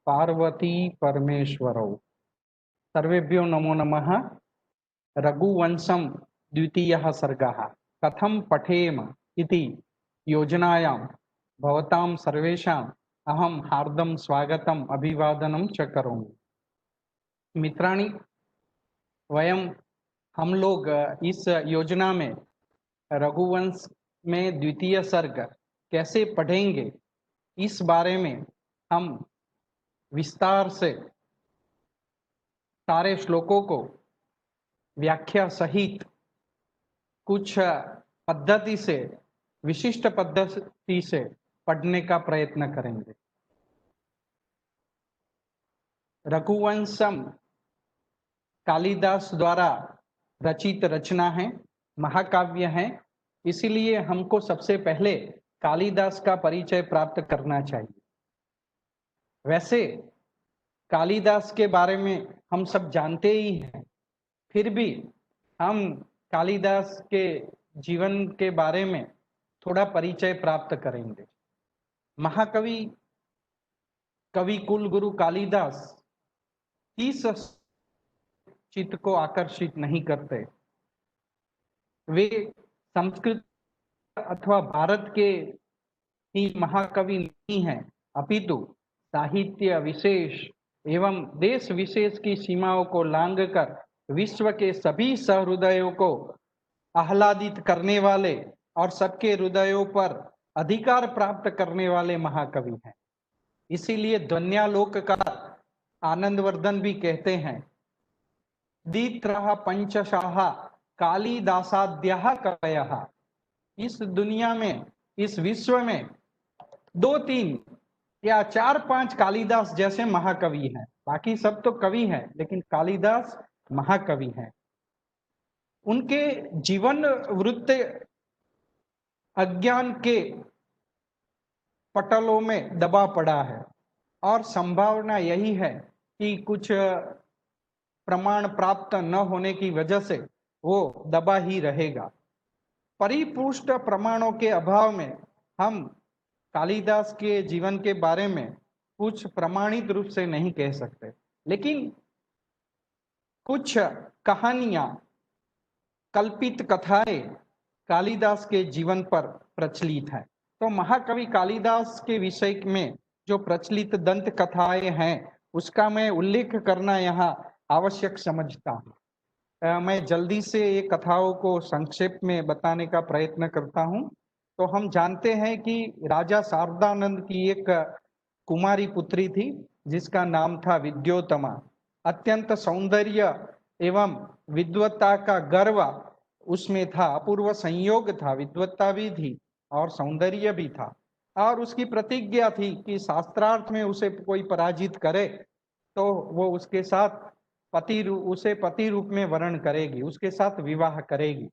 पार्वती परमेश्वरौ। सर्वेभ्यो नमो नमः। रघुवंशं द्वितीयः सर्गः। कथं पठेम इति योजनायां भवतां सर्वेषाम् अहं हार्दं स्वागतम् अभिवादनं च करोमि। मित्राणि, हम लोग इस योजना में रघुवंश में द्वितीय सर्ग कैसे पढ़ेंगे, इस बारे में हम विस्तार से सारे श्लोकों को व्याख्या सहित कुछ पद्धति से, विशिष्ट पद्धति से पढ़ने का प्रयत्न करेंगे। रघुवंशम कालिदास द्वारा रचित रचना है, महाकाव्य है। इसीलिए हमको सबसे पहले कालिदास का परिचय प्राप्त करना चाहिए। वैसे कालिदास के बारे में हम सब जानते ही हैं, फिर भी हम कालिदास के जीवन के बारे में थोड़ा परिचय प्राप्त करेंगे। महाकवि कवि कुल गुरु कालिदास इस चित्त को आकर्षित नहीं करते। वे संस्कृत अथवा भारत के ही महाकवि नहीं हैं, अपितु साहित्य विशेष एवं देश विशेष की सीमाओं को लांघकर विश्व के सभी सहृदयों को आह्लादित करने वाले और सबके हृदयों पर अधिकार प्राप्त करने वाले महाकवि हैं। इसीलिए ध्वन्यालोक का आनंदवर्धन भी कहते हैं, दीत्रः पंचशाह कालिदासाद्यः कवयः। इस दुनिया में, इस विश्व में 2-3 या 4-5 कालिदास जैसे महाकवि हैं। बाकी सब तो कवि हैं, लेकिन कालिदास महाकवि हैं। उनके जीवन वृत्त अज्ञान के पटलों में दबा पड़ा है और संभावना यही है कि कुछ प्रमाण प्राप्त न होने की वजह से वो दबा ही रहेगा। परिपुष्ट प्रमाणों के अभाव में हम कालिदास के जीवन के बारे में कुछ प्रमाणित रूप से नहीं कह सकते, लेकिन कुछ कहानियां, कल्पित कथाएं कालिदास के जीवन पर प्रचलित है। तो महाकवि कालिदास के विषय में जो प्रचलित दंत कथाएं हैं, उसका मैं उल्लेख करना यहाँ आवश्यक समझता हूँ। मैं जल्दी से ये कथाओं को संक्षेप में बताने का प्रयत्न करता हूँ। तो हम जानते हैं कि राजा शारदानंद की एक कुमारी पुत्री थी, जिसका नाम था विद्योतमा। अत्यंत सौंदर्य एवं विद्वत्ता का गर्व उसमें था, अपूर्व संयोग था, विद्वत्ता भी थी और सौंदर्य भी था। और उसकी प्रतिज्ञा थी कि शास्त्रार्थ में उसे कोई पराजित करे तो वो उसके साथ उसे पति रूप में वर्ण करेगी, उसके साथ विवाह करेगी।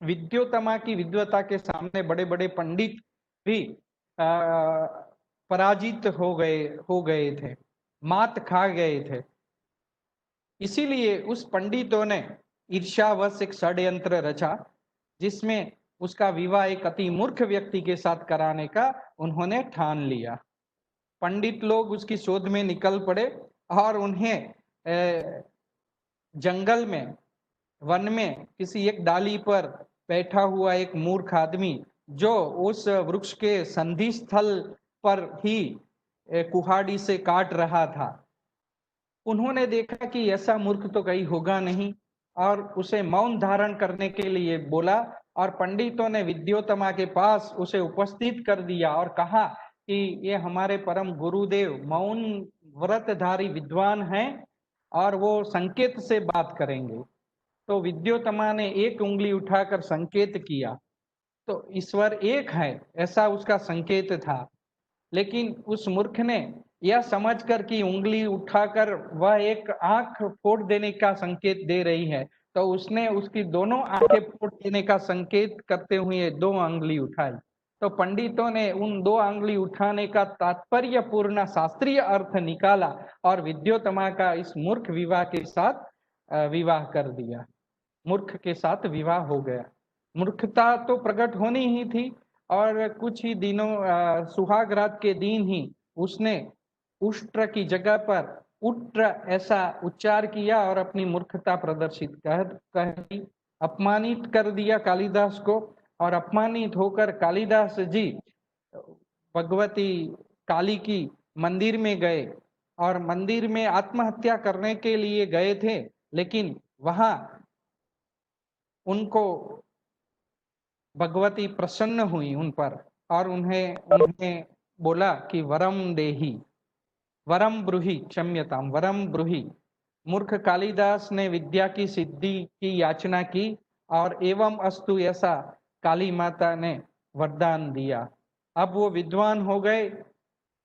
विद्योतमा की विद्वता के सामने बड़े बड़े पंडित भी पराजित हो गए थे, मात खा गए थे। इसीलिए उस पंडितों ने ईर्ष्यावश एक षड्यंत्र रचा, जिसमें उसका विवाह एक अति मूर्ख व्यक्ति के साथ कराने का उन्होंने ठान लिया। पंडित लोग उसकी शोध में निकल पड़े और उन्हें जंगल में, वन में किसी एक डाली पर बैठा हुआ एक मूर्ख आदमी, जो उस वृक्ष के संधि स्थल पर ही कुहाड़ी से काट रहा था, उन्होंने देखा कि ऐसा मूर्ख तो कहीं होगा नहीं और उसे मौन धारण करने के लिए बोला। और पंडितों ने विद्योतमा के पास उसे उपस्थित कर दिया और कहा कि ये हमारे परम गुरुदेव मौन व्रतधारी विद्वान हैं और वो संकेत से बात करेंगे। तो विद्योतमा ने एक उंगली उठाकर संकेत किया, तो ईश्वर एक है ऐसा उसका संकेत था। लेकिन उस मूर्ख ने यह समझकर कि उंगली उठाकर वह एक आंख फोड़ देने का संकेत दे रही है, तो उसने उसकी दोनों आंखें फोड़ देने का संकेत करते हुए 2 उंगली उठाई। तो पंडितों ने उन 2 उंगली उठाने का तात्पर्य पूर्ण शास्त्रीय अर्थ निकाला और विद्योतमा का इस मूर्ख विवाह के साथ विवाह कर दिया। मूर्ख के साथ विवाह हो गया। मूर्खता तो प्रकट होनी ही थी और कुछ ही दिनों सुहाग रात के दिन ही उसने उष्ट्र की जगह पर उट्र ऐसा उच्चार किया और अपनी मूर्खता प्रदर्शित कह दी, अपमानित कर दिया कालिदास को। और अपमानित होकर कालिदास जी भगवती काली की मंदिर में गए और मंदिर में आत्महत्या करने के लिए गए थे, लेकिन वहां उनको भगवती प्रसन्न हुई उन पर और उन्हें उन्हें बोला कि वरम देही, वरम ब्रूहि, क्षम्यताम, वरम ब्रूहि। मूर्ख कालिदास ने विद्या की सिद्धि की याचना की और एवं अस्तु ऐसा काली माता ने वरदान दिया। अब वो विद्वान हो गए।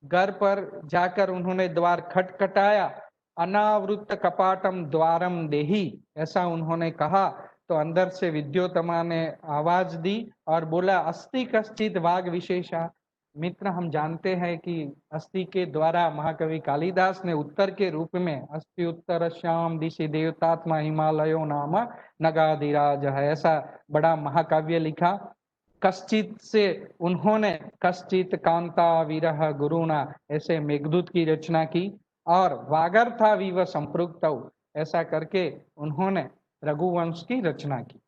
घर पर जाकर उन्होंने द्वार खटखटाया, अनावृत कपाटम द्वारम देही, ऐसा उन्होंने कहा। तो अंदर से विद्योतमा ने आवाज दी और बोला, अस्ति कश्चित वाग विशेषा। मित्र, हम जानते हैं कि अस्थि के द्वारा महाकवि कालिदास ने उत्तर के रूप में अस्थि उत्तर श्याम दिशि देवतात्मा हिमालयो नाम नगाधिराज है, ऐसा बड़ा महाकाव्य लिखा। कश्चित से उन्होंने कश्चित कांता विरह गुरुना ऐसे मेघदूत की रचना की और वागर्था विव संपृक्त ऐसा करके उन्होंने रघुवंश की रचना की।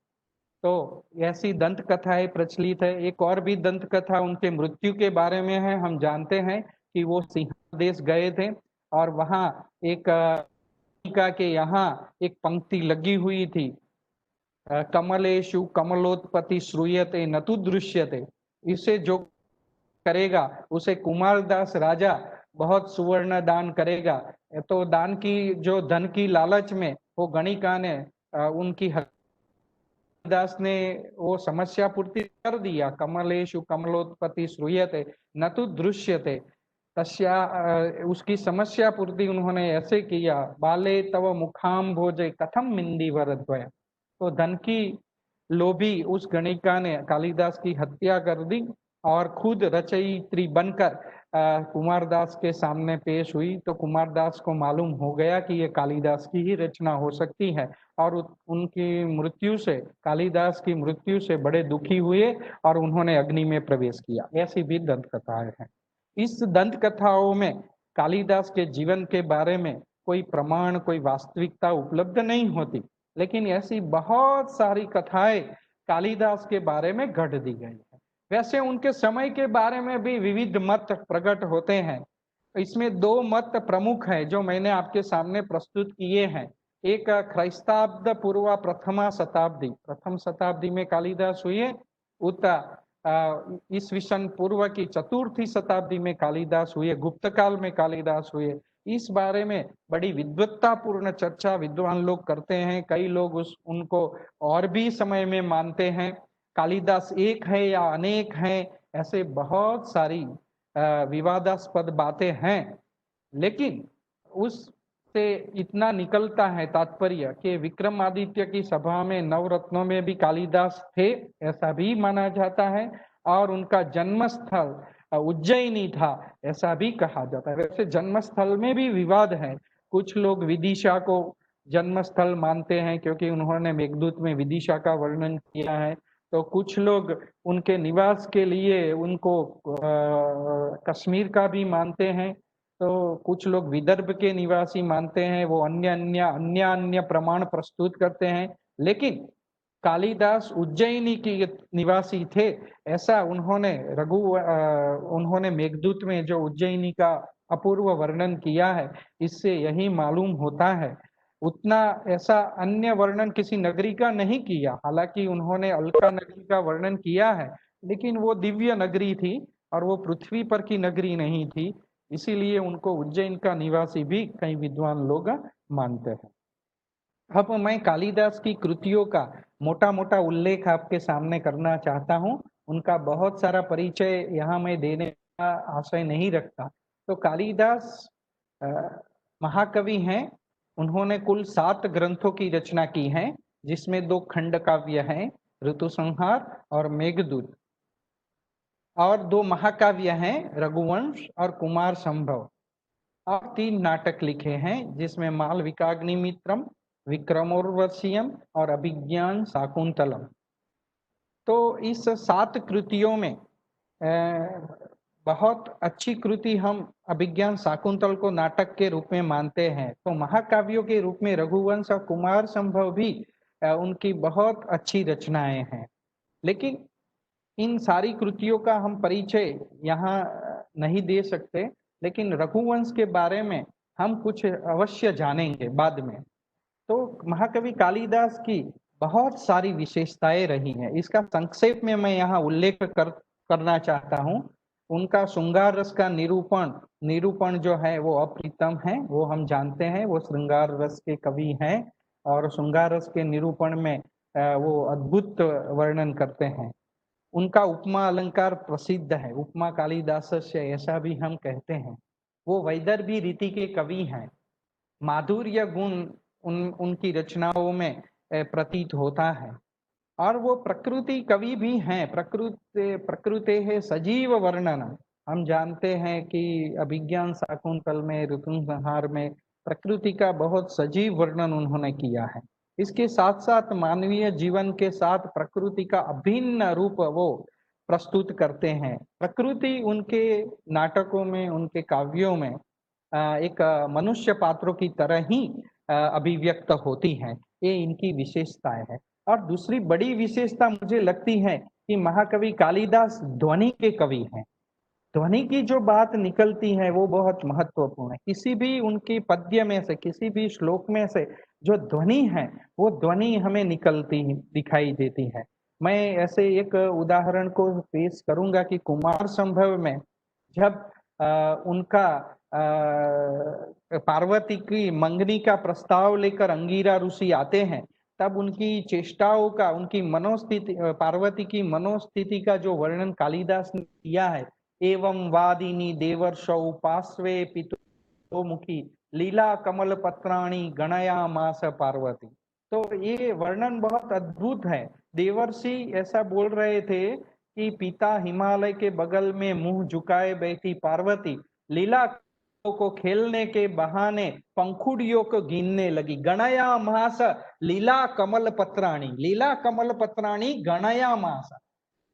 तो ऐसी दंत कथाएं प्रचलित है। एक और भी दंत कथा उनके मृत्यु के बारे में है। हम जानते हैं कि वो सिंहदेश गए थे और वहां एक के यहाँ एक पंक्ति लगी हुई थी, कमलेशु कमलोत्पत्ति श्रूयते न तु दृश्यते। इसे जो करेगा उसे कुमारदास राजा बहुत सुवर्ण दान करेगा। तो दान की जो धन की लालच में वो गणिका ने उनकी दास ने वो समस्या पूर्ति कर दिया। कमलेशु कमलोत्पत्ति श्रूयते न तो दृश्यते, तस्या उसकी समस्या पूर्ति उन्होंने ऐसे किया, बाले तव मुखाम भोजे कथम मिंदी वरद्वय। तो धन की लोभी उस गणिका ने कालिदास की हत्या कर दी और खुद रचयित्री बनकर कुमारदास के सामने पेश हुई। तो कुमारदास को मालूम हो गया कि ये कालिदास की ही रचना हो सकती है और उनकी मृत्यु से, कालिदास की मृत्यु से बड़े दुखी हुए और उन्होंने अग्नि में प्रवेश किया। ऐसी भी दंत कथाएं हैं। इस दंत कथाओं में कालिदास के जीवन के बारे में कोई प्रमाण, कोई वास्तविकता उपलब्ध नहीं होती, लेकिन ऐसी बहुत सारी कथाएं कालिदास के बारे में गढ़ दी गई है। वैसे उनके समय के बारे में भी विविध मत प्रकट होते हैं। इसमें दो मत प्रमुख हैं जो मैंने आपके सामने प्रस्तुत किए हैं। एक ख्रिस्ताब्द पूर्व प्रथम शताब्दी में कालिदास हुए, ईस्वीसन पूर्व की चतुर्थी शताब्दी में कालिदास हुए, गुप्त काल में कालिदास हुए। इस बारे में बड़ी विद्वत्तापूर्ण चर्चा विद्वान लोग करते हैं। कई लोग उनको और भी समय में मानते हैं। कालिदास एक है या अनेक हैं, ऐसे बहुत सारी विवादास्पद बातें हैं। लेकिन उससे इतना निकलता है तात्पर्य कि विक्रमादित्य की सभा में नवरत्नों में भी कालिदास थे, ऐसा भी माना जाता है। और उनका जन्मस्थल उज्जैनी था, ऐसा भी कहा जाता है। वैसे जन्मस्थल में भी विवाद है। कुछ लोग विदिशा को जन्मस्थल मानते हैं क्योंकि उन्होंने मेघदूत में विदिशा का वर्णन किया है। तो कुछ लोग उनके निवास के लिए उनको कश्मीर का भी मानते हैं। तो कुछ लोग विदर्भ के निवासी मानते हैं। वो अन्य प्रमाण प्रस्तुत करते हैं। लेकिन कालिदास उज्जैनी के निवासी थे, ऐसा उन्होंने मेघदूत में जो उज्जैनी का अपूर्व वर्णन किया है, इससे यही मालूम होता है। उतना ऐसा अन्य वर्णन किसी नगरी का नहीं किया। हालांकि उन्होंने अलका नगरी का वर्णन किया है, लेकिन वो दिव्य नगरी थी और वो पृथ्वी पर की नगरी नहीं थी। इसीलिए उनको उज्जैन का निवासी भी कई विद्वान लोग मानते हैं। अब मैं कालिदास की कृतियों का मोटा मोटा उल्लेख आपके सामने करना चाहता हूँ। उनका बहुत सारा परिचय यहाँ मैं देने का आशय नहीं रखता। तो कालिदास महाकवि हैं। उन्होंने कुल 7 ग्रंथों की रचना की है, जिसमें 2 खंड काव्य हैं, ऋतुसंहार और मेघदूत, और 2 महाकाव्य हैं, रघुवंश और कुमार संभव, और 3 नाटक लिखे हैं, जिसमें मालविकाग्निमित्रम, विक्रमोर्वशीयम और अभिज्ञान शाकुंतलम। तो इस 7 कृतियों में बहुत अच्छी कृति हम अभिज्ञान शाकुंतल को नाटक के रूप में मानते हैं, तो महाकाव्यों के रूप में रघुवंश और कुमार संभव भी उनकी बहुत अच्छी रचनाएं हैं। लेकिन इन सारी कृतियों का हम परिचय यहाँ नहीं दे सकते, लेकिन रघुवंश के बारे में हम कुछ अवश्य जानेंगे बाद में। तो महाकवि कालिदास की बहुत सारी विशेषताएं रही हैं, इसका संक्षेप में मैं यहाँ उल्लेख करना चाहता हूँ। उनका श्रृंगार रस का निरूपण जो है वो अप्रितम है, वो हम जानते हैं, वो श्रृंगार रस के कवि हैं और श्रृंगार रस के निरूपण में वो अद्भुत वर्णन करते हैं। उनका उपमा अलंकार प्रसिद्ध है, उपमा कालिदास से ऐसा भी हम कहते हैं। वो वैदर्भी रीति के कवि हैं, माधुर्य गुण उनकी रचनाओं में प्रतीत होता है। और वो प्रकृति कवि भी हैं, प्रकृति है सजीव वर्णन। हम जानते हैं कि अभिज्ञान शाकुंतल में, ऋतुसंहार में प्रकृति का बहुत सजीव वर्णन उन्होंने किया है। इसके साथ साथ मानवीय जीवन के साथ प्रकृति का अभिन्न रूप वो प्रस्तुत करते हैं। प्रकृति उनके नाटकों में, उनके काव्यों में एक मनुष्य पात्रों की तरह ही अभिव्यक्त होती है। ये इनकी विशेषताएं है। और दूसरी बड़ी विशेषता मुझे लगती है कि महाकवि कालिदास ध्वनि के कवि हैं। ध्वनि की जो बात निकलती है वो बहुत महत्वपूर्ण है। किसी भी उनकी पद्य में से, किसी भी श्लोक में से जो ध्वनि है वो ध्वनि हमें निकलती दिखाई देती है। मैं ऐसे एक उदाहरण को पेश करूंगा कि कुमार संभव में जब उनका पार्वती की मंगनी का प्रस्ताव लेकर अंगिरा ऋषि आते हैं, तब उनकी चेष्टाओं का, उनकी मनोस्थिति, पार्वती की मनोस्थिति का जो वर्णन कालिदास ने किया है, एवं वादिनी देवर्षौ पार्श्वे पितु मुखी लीला कमल पत्राणी गणयामास पार्वती। तो ये वर्णन बहुत अद्भुत है। देवर्षि ऐसा बोल रहे थे कि पिता हिमालय के बगल में मुंह झुकाए बैठी पार्वती लीला को खेलने के बहाने पंखुड़ियों को गिनने लगी। गणया मास लीला कमल पत्राणी, लीला कमल पत्राणी गणया मास।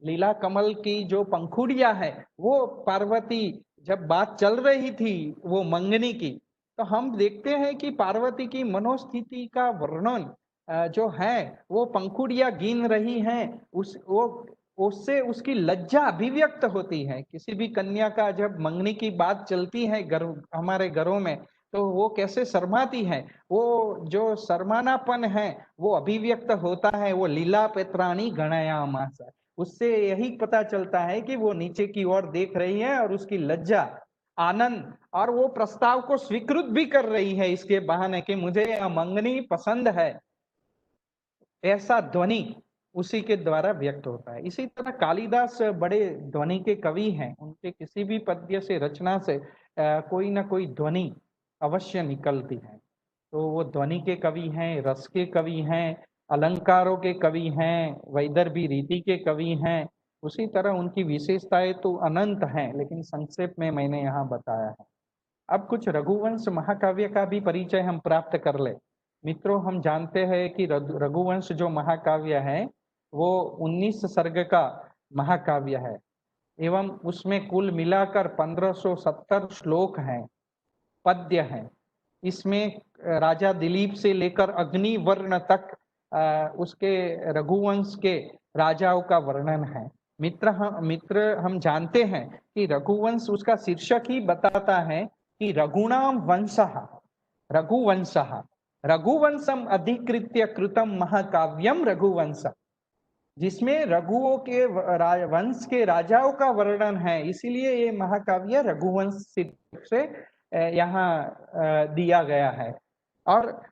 लीला कमल की जो पंखुड़िया है वो पार्वती जब बात चल रही थी वो मंगनी की, तो हम देखते हैं कि पार्वती की मनोस्थिति का वर्णन जो है वो पंखुड़िया गिन रही हैं, उससे उसकी लज्जा अभिव्यक्त होती है। किसी भी कन्या का जब मंगनी की बात चलती है हमारे घरों में, तो वो कैसे शर्माती है, वो जो शर्मानापन है वो अभिव्यक्त होता है। वो लीला पेत्राणी गणयामास, उससे यही पता चलता है कि वो नीचे की ओर देख रही है और उसकी लज्जा, आनंद, और वो प्रस्ताव को स्वीकृत भी कर रही है इसके बहाने कि मुझे मंगनी पसंद है। ऐसा ध्वनि उसी के द्वारा व्यक्त होता है। इसी तरह कालिदास बड़े ध्वनि के कवि हैं। उनके किसी भी पद्य से, रचना से कोई ना कोई ध्वनि अवश्य निकलती है। तो वो ध्वनि के कवि हैं, रस के कवि हैं, अलंकारों के कवि हैं, वैदर्भी रीति के कवि हैं। उसी तरह उनकी विशेषताएं तो अनंत हैं, लेकिन संक्षेप में मैंने यहाँ बताया है। अब कुछ रघुवंश महाकाव्य का भी परिचय हम प्राप्त कर ले। मित्रों, हम जानते हैं कि रघुवंश जो महाकाव्य है वो 19 सर्ग का महाकाव्य है, एवं उसमें कुल मिलाकर 1570 श्लोक हैं, पद्य हैं। इसमें राजा दिलीप से लेकर अग्निवर्ण तक उसके रघुवंश के राजाओं का वर्णन है। मित्र हम जानते हैं कि रघुवंश, उसका शीर्षक ही बताता है कि रघुणाम वंशः, रघुवंशः, रघुवंशम अधिकृत्य कृतम महाकाव्यम रघुवंश, जिसमें रघुओं के वंश के राजाओं का वर्णन है। इसीलिए ये महाकाव्य रघुवंश से यहाँ दिया गया है। और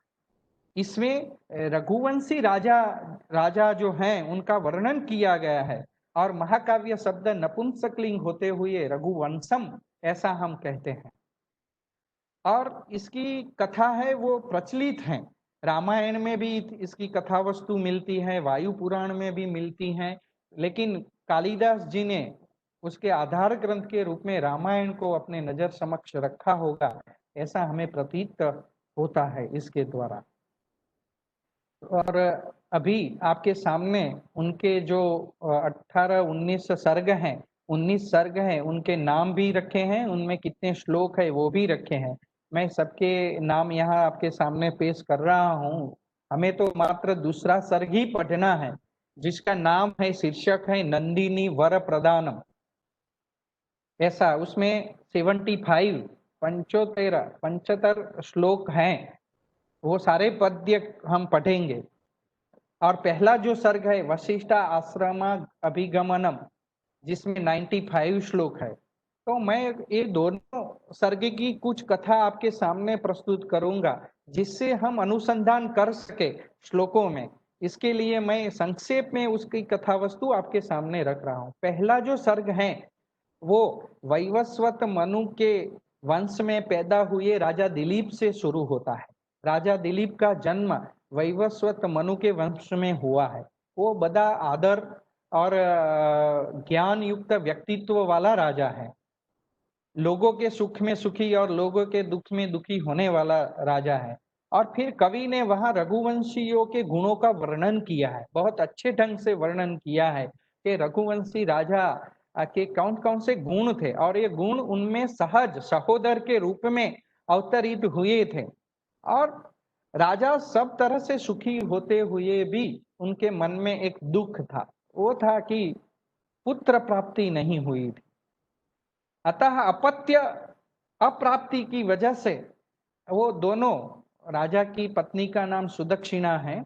इसमें रघुवंशी राजा जो हैं उनका वर्णन किया गया है। और महाकाव्य शब्द नपुंसकलिंग होते हुए रघुवंशम ऐसा हम कहते हैं। और इसकी कथा है वो प्रचलित है, रामायण में भी इसकी कथा वस्तु मिलती है, वायु पुराण में भी मिलती है। लेकिन कालिदास जी ने उसके आधार ग्रंथ के रूप में रामायण को अपने नजर समक्ष रखा होगा, ऐसा हमें प्रतीत होता है इसके द्वारा। और अभी आपके सामने उनके जो 18-19 सर्ग हैं 19 सर्ग हैं, उनके नाम भी रखे हैं, उनमें कितने श्लोक है वो भी रखे हैं। मैं सबके नाम यहाँ आपके सामने पेश कर रहा हूँ। हमें तो मात्र दूसरा सर्ग ही पढ़ना है, जिसका नाम है, शीर्षक है नंदिनी वर प्रदानम। ऐसा उसमें 75 75 श्लोक हैं, वो सारे पद्य हम पढ़ेंगे। और पहला जो सर्ग है वशिष्ठ आश्रम अभिगमनम, जिसमें 95 श्लोक है। तो मैं ये दोनों सर्ग की कुछ कथा आपके सामने प्रस्तुत करूंगा, जिससे हम अनुसंधान कर सके श्लोकों में। इसके लिए मैं संक्षेप में उसकी कथा वस्तु आपके सामने रख रहा हूँ। पहला जो सर्ग है वो वैवस्वत मनु के वंश में पैदा हुए राजा दिलीप से शुरू होता है। राजा दिलीप का जन्म वैवस्वत मनु के वंश में हुआ है। वो बड़ा आदर और ज्ञान युक्त व्यक्तित्व वाला राजा है। लोगों के सुख में सुखी और लोगों के दुख में दुखी होने वाला राजा है। और फिर कवि ने वहां रघुवंशियों के गुणों का वर्णन किया है, बहुत अच्छे ढंग से वर्णन किया है कि रघुवंशी राजा के कौन कौन से गुण थे, और ये गुण उनमें सहज सहोदर के रूप में अवतरित हुए थे। और राजा सब तरह से सुखी होते हुए भी उनके मन में एक दुख था, वो था कि पुत्र प्राप्ति नहीं हुई थी। अतः अपत्य अप्राप्ति की वजह से वो दोनों, राजा की पत्नी का नाम सुदक्षिणा है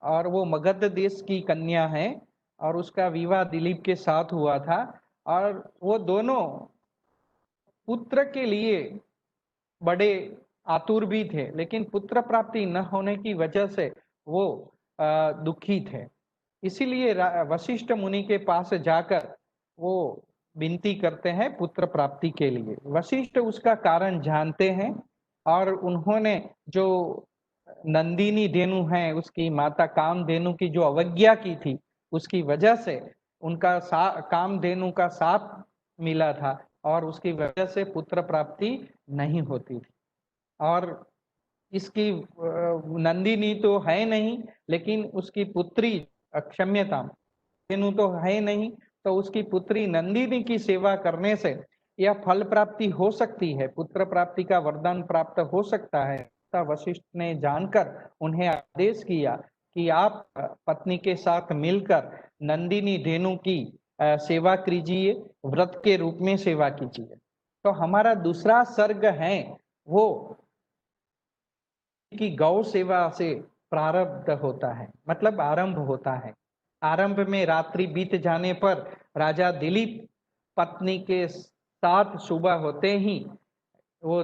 और वो मगध देश की कन्या है, और उसका विवाह दिलीप के साथ हुआ था। और वो दोनों पुत्र के लिए बड़े आतुर भी थे, लेकिन पुत्र प्राप्ति न होने की वजह से वो दुखी थे। इसीलिए वशिष्ठ मुनि के पास जाकर वो विनती करते हैं पुत्र प्राप्ति के लिए। वशिष्ठ उसका कारण जानते हैं, और उन्होंने जो नंदिनी धेनु है, उसकी माता कामधेनु की जो अवज्ञा की थी, उसकी वजह से उनका कामधेनु का साप मिला था, और उसकी वजह से पुत्र प्राप्ति नहीं होती थी। और इसकी नंदिनी तो है नहीं, लेकिन उसकी पुत्री, क्षम्यता, धेनु तो है नहीं, तो उसकी पुत्री नंदिनी की सेवा करने से यह फल प्राप्ति हो सकती है, पुत्र प्राप्ति का वरदान प्राप्त हो सकता है। वशिष्ठ ने जानकर उन्हें आदेश किया कि आप पत्नी के साथ मिलकर नंदिनी धेनु की सेवा कीजिए, व्रत के रूप में सेवा कीजिए। तो हमारा दूसरा सर्ग है वो की गौ सेवा से प्रारब्ध होता है, मतलब आरंभ होता है। आरंभ में रात्रि बीत जाने पर राजा दिलीप पत्नी के साथ सुबह होते ही वो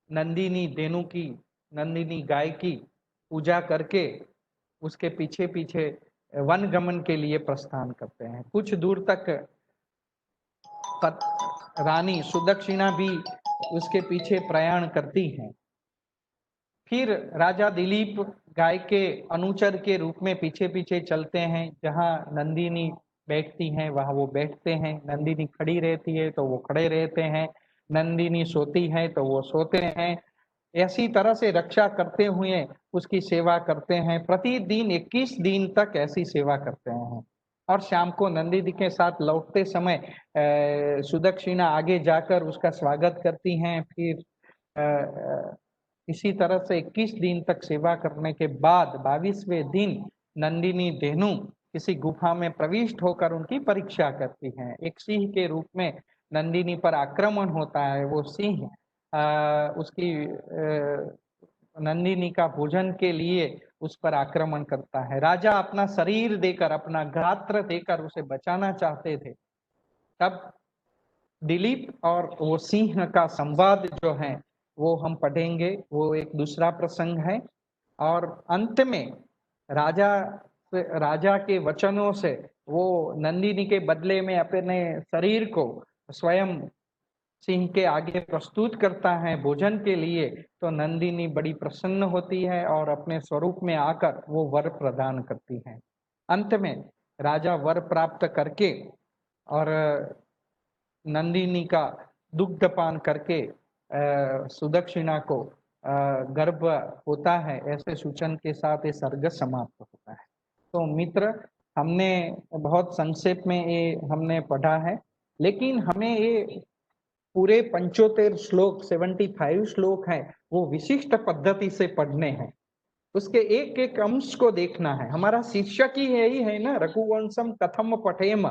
नंदिनी धेनु की, नंदिनी गाय की पूजा करके उसके पीछे पीछे वन गमन के लिए प्रस्थान करते हैं। कुछ दूर तक रानी सुदक्षिणा भी उसके पीछे प्रयाण करती हैं। फिर राजा दिलीप गाय के अनुचर के रूप में पीछे पीछे चलते हैं, जहां नंदिनी बैठती हैं वहां वो बैठते हैं, नंदिनी खड़ी रहती है तो वो खड़े रहते हैं, नंदिनी सोती है तो वो सोते हैं। ऐसी तरह से रक्षा करते हुए उसकी सेवा करते हैं। प्रतिदिन 21 दिन तक ऐसी सेवा करते हैं। और शाम को नंदिनी के साथ लौटते समय सुदक्षिणा आगे जाकर उसका स्वागत करती हैं। फिर इसी तरह से 21 दिन तक सेवा करने के बाद 22वें दिन नंदिनी धेनु किसी गुफा में प्रविष्ट होकर उनकी परीक्षा करती हैं। एक सिंह के रूप में नंदिनी पर आक्रमण होता है। वो सिंह उसकी नंदिनी का भोजन के लिए उस पर आक्रमण करता है। राजा अपना शरीर देकर, अपना गात्र देकर उसे बचाना चाहते थे। तब दिलीप और वो सिंह का संवाद जो है वो हम पढ़ेंगे, वो एक दूसरा प्रसंग है। और अंत में राजा के वचनों से वो नंदिनी के बदले में अपने शरीर को स्वयं सिंह के आगे प्रस्तुत करता है भोजन के लिए। तो नंदिनी बड़ी प्रसन्न होती है और अपने स्वरूप में आकर वो वर प्रदान करती है। अंत में राजा वर प्राप्त करके और नंदिनी का दुग्धपान करके सुदक्षिणा को गर्भ होता है, ऐसे सूचन के साथ ये सर्ग समाप्त होता है। तो मित्र, हमने बहुत संक्षेप में ये हमने पढ़ा है। लेकिन हमें ये पूरे 75 श्लोक 75 श्लोक हैं, वो विशिष्ट पद्धति से पढ़ने हैं। उसके एक एक अंश को देखना है। हमारा शीर्षक ही यही है ना, रघुवंशम कथम पठेम।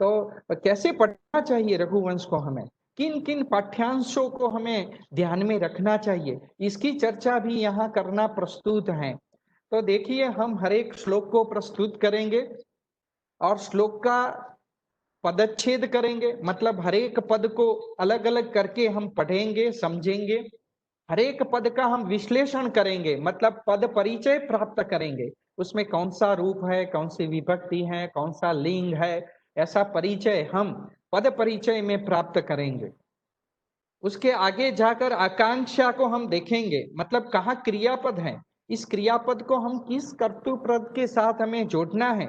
तो कैसे पढ़ना चाहिए रघुवंश को, हमें किन किन पाठ्यांशों को हमें ध्यान में रखना चाहिए, इसकी चर्चा भी यहाँ करना प्रस्तुत है। तो देखिए, हम हर एक श्लोक को प्रस्तुत करेंगे और श्लोक का पदच्छेद करेंगे, मतलब हर एक पद को अलग अलग करके हम पढ़ेंगे, समझेंगे। हर एक पद का हम विश्लेषण करेंगे, मतलब पद परिचय प्राप्त करेंगे। उसमें कौन सा रूप है, कौन सी विभक्ति है, कौन सा लिंग है, ऐसा परिचय हम पद परिचय में प्राप्त करेंगे। उसके आगे जाकर आकांक्षा को हम देखेंगे, मतलब कहाँ क्रियापद है, इस क्रियापद को हम किस कर्तृपद के साथ हमें जोड़ना है।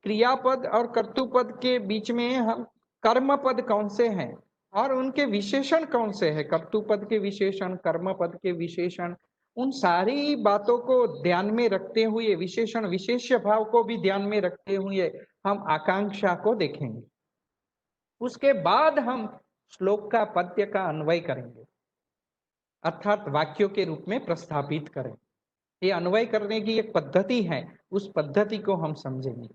क्रियापद और कर्तृपद के बीच में हम कर्म पद कौन से हैं और उनके विशेषण कौन से हैं, कर्तृपद के विशेषण, कर्म पद के विशेषण, उन सारी बातों को ध्यान में रखते हुए, विशेषण विशेष्य भाव को भी ध्यान में रखते हुए हम आकांक्षा को देखेंगे। उसके बाद हम श्लोक का पद्य का अन्वय करेंगे, अर्थात वाक्यों के रूप में प्रस्थापित करें। ये अन्वय करने की एक पद्धति है, उस पद्धति को हम समझेंगे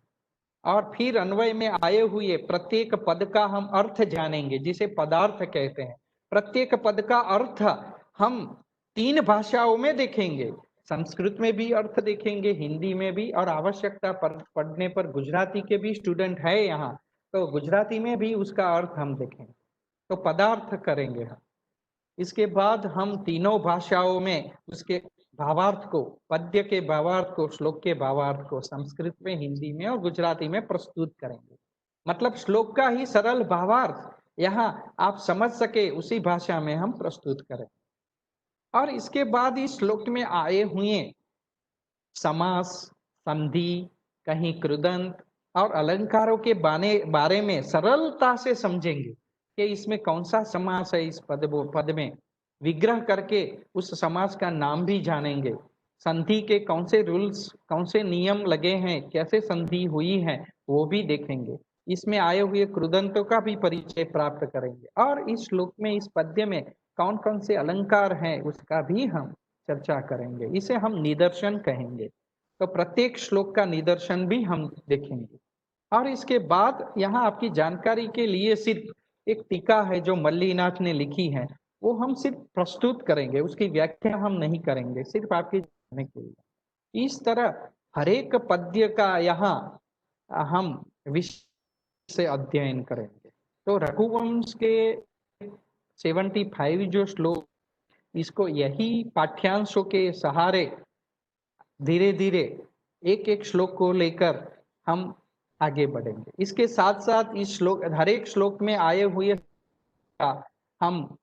और फिर अन्वय में आए हुए प्रत्येक पद का हम अर्थ जानेंगे, जिसे पदार्थ कहते हैं। प्रत्येक पद का अर्थ हम 3 भाषाओं में देखेंगे, संस्कृत में भी अर्थ देखेंगे, हिंदी में भी, और आवश्यकता पर पढ़ने पर गुजराती के भी स्टूडेंट है यहाँ, तो गुजराती में भी उसका अर्थ हम देखेंगे। तो पदार्थ करेंगे हम। इसके बाद हम तीनों भाषाओं में उसके भावार्थ को, पद्य के भावार्थ को, श्लोक के भावार्थ को संस्कृत में, हिंदी में और गुजराती में प्रस्तुत करेंगे। मतलब श्लोक का ही सरल भावार्थ यहाँ आप समझ सके उसी भाषा में हम प्रस्तुत करें। और इसके बाद इस श्लोक में आए हुए समास, संधि, कहीं कृदंत और अलंकारों के बारे में सरलता से समझेंगे कि इसमें कौन सा समास है, इस पद में विग्रह करके उस समास का नाम भी जानेंगे। संधि के कौन से रूल्स, कौन से नियम लगे हैं, कैसे संधि हुई है, वो भी देखेंगे। इसमें आए हुए कृदंतों का भी परिचय प्राप्त करेंगे और इस श्लोक में, इस पद्य में कौन कौन से अलंकार हैं उसका भी हम चर्चा करेंगे। इसे हम निदर्शन कहेंगे। तो प्रत्येक श्लोक का निदर्शन भी हम देखेंगे। और इसके बाद यहाँ आपकी जानकारी के लिए सिर्फ एक टीका है जो मल्लीनाथ ने लिखी है, वो हम सिर्फ प्रस्तुत करेंगे, उसकी व्याख्या हम नहीं करेंगे, सिर्फ आपके जानने के लिए। इस तरह हर एक पद्य का यहाँ हम विषय से अध्ययन करेंगे। तो रघुवंश के 75 जो श्लोक, इसको यही पाठ्यांशों के सहारे धीरे धीरे एक एक श्लोक को लेकर हम आगे बढ़ेंगे। इसके साथ साथ इस श्लोक, हर एक श्लोक में आए हुए हम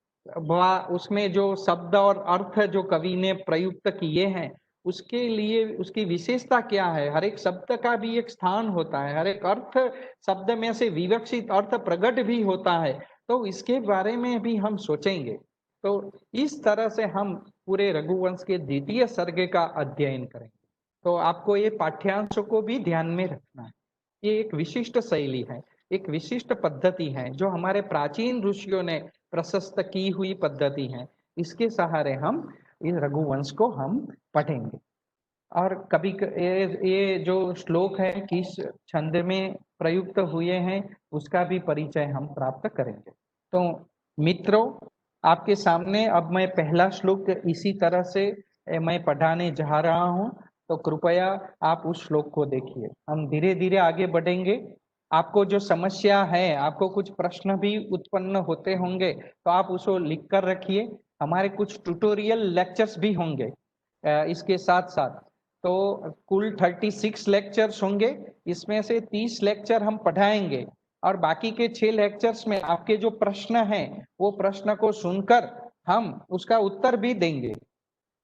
उसमें जो शब्द और अर्थ जो कवि ने प्रयुक्त किए हैं, उसके लिए उसकी विशेषता क्या है, हर एक शब्द का भी एक स्थान होता है, हर एक अर्थ शब्द में से विवक्षित अर्थ प्रकट भी होता है, तो इसके बारे में भी हम सोचेंगे। तो इस तरह से हम पूरे रघुवंश के द्वितीय सर्ग का अध्ययन करेंगे। तो आपको ये पाठ्यांशों को भी ध्यान में रखना है। ये एक विशिष्ट शैली है, एक विशिष्ट पद्धति है जो हमारे प्राचीन ऋषियों ने प्रशस्त की हुई पद्धति है। इसके सहारे हम इस रघुवंश को हम पढ़ेंगे। और कभी ये जो श्लोक है किस छंद में प्रयुक्त हुए हैं उसका भी परिचय हम प्राप्त करेंगे। तो मित्रों, आपके सामने अब मैं पहला श्लोक इसी तरह से मैं पढ़ाने जा रहा हूँ, तो कृपया आप उस श्लोक को देखिए। हम धीरे धीरे आगे बढ़ेंगे। आपको जो समस्या है, आपको कुछ प्रश्न भी उत्पन्न होते होंगे, तो आप उसको लिख कर रखिए। हमारे कुछ ट्यूटोरियल लेक्चर्स भी होंगे इसके साथ साथ। तो कुल 36 लेक्चर्स होंगे, इसमें से 30 लेक्चर हम पढ़ाएंगे और बाकी के 6 लेक्चर्स में आपके जो प्रश्न हैं वो प्रश्न को सुनकर हम उसका उत्तर भी देंगे।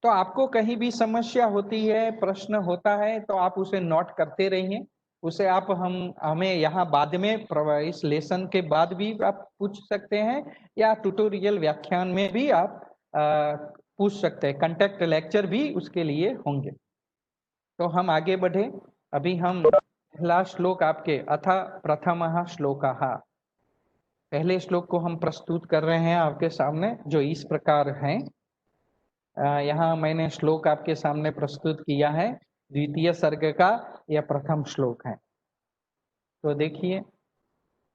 तो आपको कहीं भी समस्या होती है, प्रश्न होता है, तो आप उसे नोट करते रहिए। उसे आप हमें यहाँ बाद में इस लेसन के बाद भी आप पूछ सकते हैं या ट्यूटोरियल व्याख्यान में भी आप पूछ सकते हैं। कंटेक्ट लेक्चर भी उसके लिए होंगे। तो हम आगे बढ़े। अभी हम पहला श्लोक आपके अथ प्रथमः श्लोकः। पहले श्लोक को हम प्रस्तुत कर रहे हैं आपके सामने, जो इस प्रकार है। यहाँ मैंने श्लोक आपके सामने प्रस्तुत किया है, द्वितीय सर्ग का यह प्रथम श्लोक है। तो देखिए,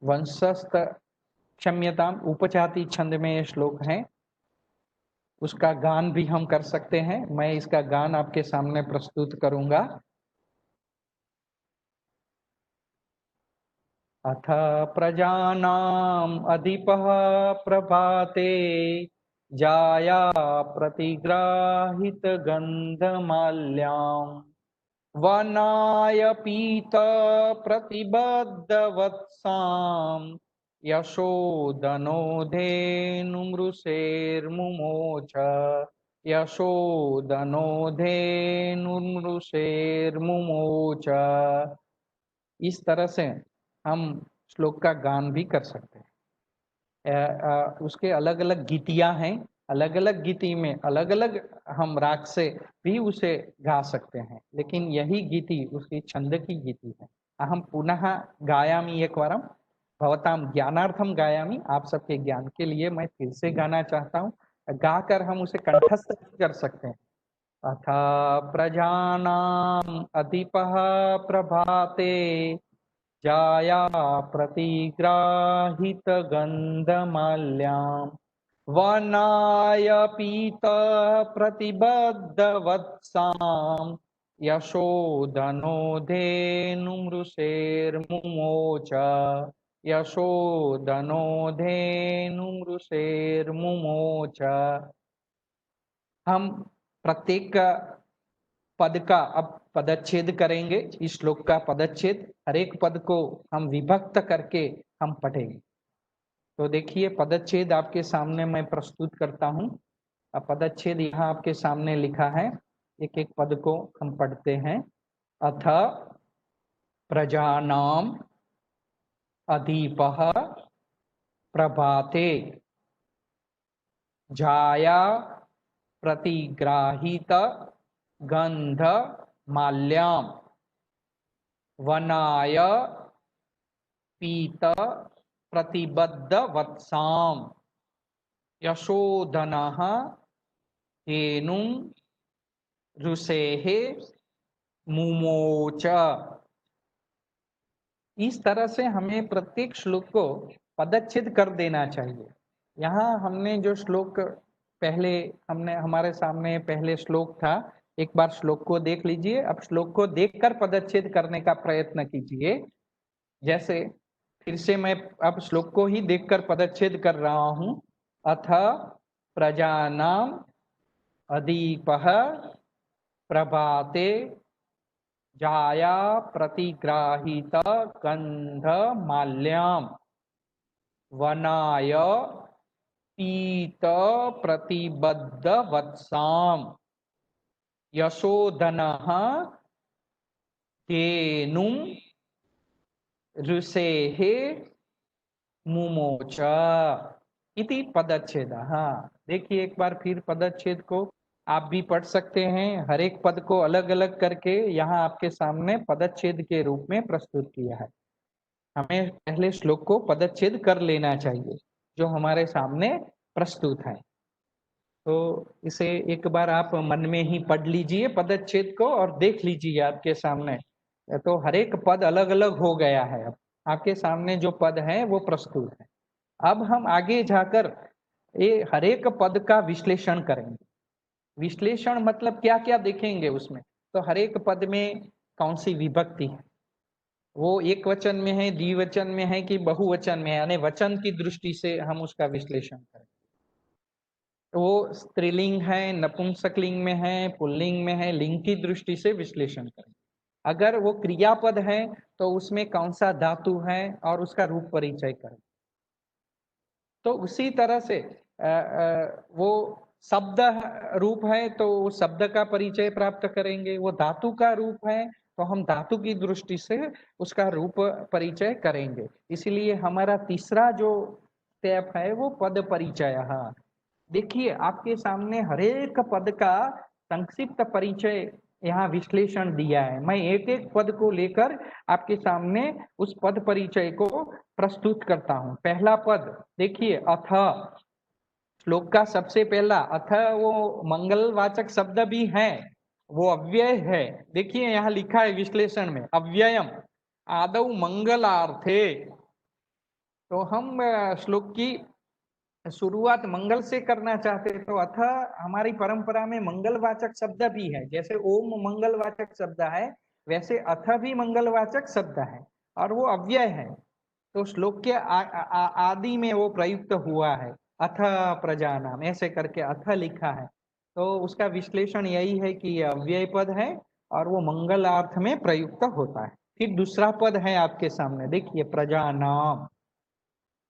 वंशस्थ क्षम्यताम उपचाति छंद में यह श्लोक है। उसका गान भी हम कर सकते हैं। मैं इसका गान आपके सामने प्रस्तुत करूंगा। अथ प्रजानाम् अधिपः प्रभाते जाया प्रतिग्राहित गंधमाल्याम् वनाय पीत प्रतिबद्धवत्साम् यशोदनो धेनुमृषेर्मुमोच यशोदनो धेनुमृषेर्मुमोच। इस तरह से हम श्लोक का गान भी कर सकते हैं। उसके अलग अलग गीतियां हैं, अलग अलग गीति में अलग अलग हम राग से भी उसे गा सकते हैं, लेकिन यही गीति उसकी छंद की गीति है। अहम पुनः गायामि एकवारम भवताम ज्ञानार्थम गायामि। आप सबके ज्ञान के लिए मैं फिर से गाना चाहता हूँ। गाकर हम उसे कंठस्थ कर सकते हैं। अथ प्रजानाम् अधिपः प्रभाते जाया प्रतिग्राहित गंधमाल्याम् वनाय पीत प्रतिबद्धवत्साम् यशोदनो धेनुमृषेर्मुमोच यशोदनो धेनुमृषेर्मुमोच। हम प्रत्येक पद का अब पदच्छेद करेंगे। इस श्लोक का पदच्छेद, हर एक पद को हम विभक्त करके हम पढ़ेंगे। तो देखिए, पदच्छेद आपके सामने मैं प्रस्तुत करता हूँ। अब पदच्छेद यहाँ आपके सामने लिखा है। एक एक पद को हम पढ़ते हैं। अथ प्रजानाम अधिपः प्रभाते जाया प्रतिग्राहित गंध माल्याम वनाय पीत प्रतिबद्ध वत्साम यशोधनः धेनुं रुषेः मुमोच। इस तरह से हमें प्रत्येक श्लोक को पदच्छेद कर देना चाहिए। यहाँ हमने जो श्लोक पहले हमारे सामने पहले श्लोक था, एक बार श्लोक को देख लीजिए। अब श्लोक को देखकर पदच्छेद करने का प्रयत्न कीजिए। जैसे फिर से मैं अब श्लोक को ही देखकर पदच्छेद कर रहा हूं। अथ प्रजानाम अधिपः प्रभाते जाया प्रतिग्राहित गंध माल्याम वनाय पीत प्रतिबद्ध वत्साम यशोधनः धेनुं रुषेः मुमोच इति पदच्छेदः। देखिए, एक बार फिर पदच्छेद को आप भी पढ़ सकते हैं। हर एक पद को अलग अलग करके यहाँ आपके सामने पदच्छेद के रूप में प्रस्तुत किया है। हमें पहले श्लोक को पदच्छेद कर लेना चाहिए जो हमारे सामने प्रस्तुत है। तो इसे एक बार आप मन में ही पढ़ लीजिए पदच्छेद को और देख लीजिए आपके सामने। तो हर एक पद अलग अलग हो गया है। अब आपके सामने जो पद है वो प्रस्तुत है। अब हम आगे जाकर ये हर एक पद का विश्लेषण करेंगे। विश्लेषण मतलब क्या क्या देखेंगे उसमें। तो हर एक पद में कौन सी विभक्ति है, वो एक वचन में है, द्विवचन में है कि बहुवचन में है, यानी वचन की दृष्टि से हम उसका विश्लेषण करें। वो स्त्रीलिंग है, नपुंसकलिंग में है, पुल्लिंग में है, लिंग की दृष्टि से विश्लेषण करें। अगर वो क्रियापद है तो उसमें कौन सा धातु है और उसका रूप परिचय करें। तो उसी तरह से वो शब्द रूप है तो शब्द का परिचय प्राप्त करेंगे। वो धातु का रूप है तो हम धातु की दृष्टि से उसका रूप परिचय करेंगे। इसलिए हमारा तीसरा जो स्टेप है वो पद परिचय। देखिए, आपके सामने हरेक पद का संक्षिप्त परिचय यहाँ विश्लेषण दिया है। मैं एक एक पद को लेकर आपके सामने उस पद परिचय को प्रस्तुत करता हूँ। पहला पद देखिए, अथ। श्लोक का सबसे पहला अथ वो मंगलवाचक शब्द भी है, वो अव्यय है। देखिए यहाँ लिखा है विश्लेषण में, अव्ययम आदौ मंगलार्थे। तो हम श्लोक की शुरुआत मंगल से करना चाहते, तो अथ हमारी परंपरा में मंगलवाचक शब्द भी है। जैसे ओम मंगलवाचक शब्द है, वैसे अथ भी मंगलवाचक शब्द है और वो अव्यय है। तो श्लोक के आदि में वो प्रयुक्त हुआ है, अथ प्रजानाम ऐसे करके अथ लिखा है। तो उसका विश्लेषण यही है कि अव्यय पद है और वो मंगलार्थ में प्रयुक्त होता है। फिर दूसरा पद है आपके सामने, देखिए प्रजानाम।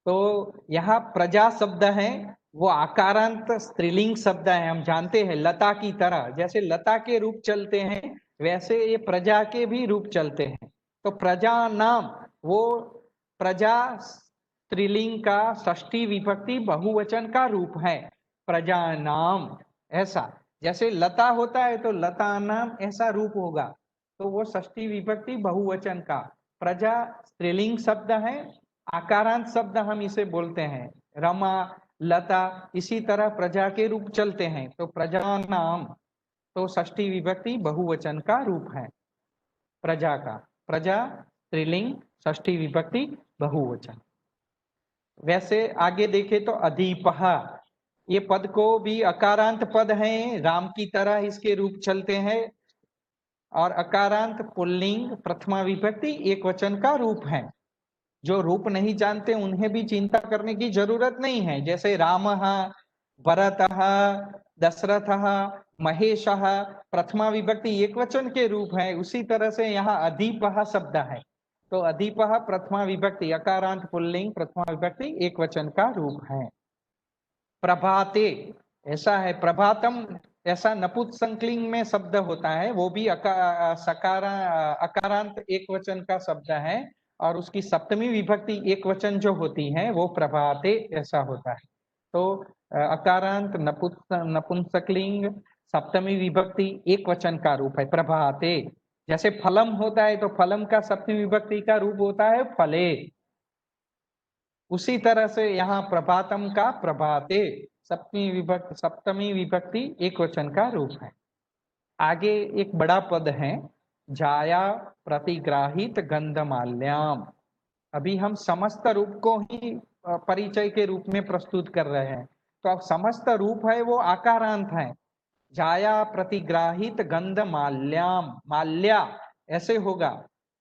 तो यहाँ प्रजा शब्द है, वो आकारांत स्त्रीलिंग शब्द है। हम जानते हैं लता की तरह, जैसे लता के रूप चलते हैं वैसे ये प्रजा के भी रूप चलते हैं। तो प्रजा नाम, वो प्रजा स्त्रीलिंग का षष्ठी विभक्ति बहुवचन का रूप है, प्रजा नाम। ऐसा जैसे लता होता है तो लता नाम ऐसा रूप होगा, तो वो षष्ठी विभक्ति बहुवचन का। प्रजा स्त्रीलिंग शब्द है, आकारांत शब्द हम इसे बोलते हैं, रमा लता, इसी तरह प्रजा के रूप चलते हैं। तो प्रजा नाम तो षष्ठी विभक्ति बहुवचन का रूप है प्रजा का। प्रजा स्त्रीलिंग, षष्ठी विभक्ति बहुवचन। वैसे आगे देखे तो अधिपः, ये पद को भी अकारांत पद है, राम की तरह इसके रूप चलते हैं। और अकारांत पुल्लिंग प्रथमा विभक्ति एक वचन का रूप है। जो रूप नहीं जानते उन्हें भी चिंता करने की जरूरत नहीं है। जैसे रामः, भरतः, दशरथः, महेशः प्रथमा विभक्ति एक वचन के रूप है, उसी तरह से यहाँ अधिपः शब्द है। तो अधिपः प्रथमा विभक्ति अकारांत पुल्लिंग प्रथमा विभक्ति एक वचन का रूप है। प्रभाते ऐसा है, प्रभातम ऐसा नपुंसकलिंग में शब्द होता है, वो भी अकारांत एक वचन का शब्द है और उसकी सप्तमी विभक्ति एक वचन जो होती है वो प्रभाते ऐसा होता है। तो अकारांत नपुंसकलिंग सप्तमी विभक्ति एक वचन का रूप है प्रभाते। जैसे फलम होता है तो फलम का सप्तमी विभक्ति का रूप होता है फले, उसी तरह से यहाँ प्रभातम का प्रभाते सप्तमी विभक्ति एक वचन का रूप है। आगे एक बड़ा पद है, जाया प्रतिग्राहित गंधमाल्याम। अभी हम समस्त रूप को ही परिचय के रूप में प्रस्तुत कर रहे हैं। तो अब समस्त रूप है वो आकारांत है, जाया प्रतिग्राहित गंधमाल्याम, माल्या ऐसे होगा।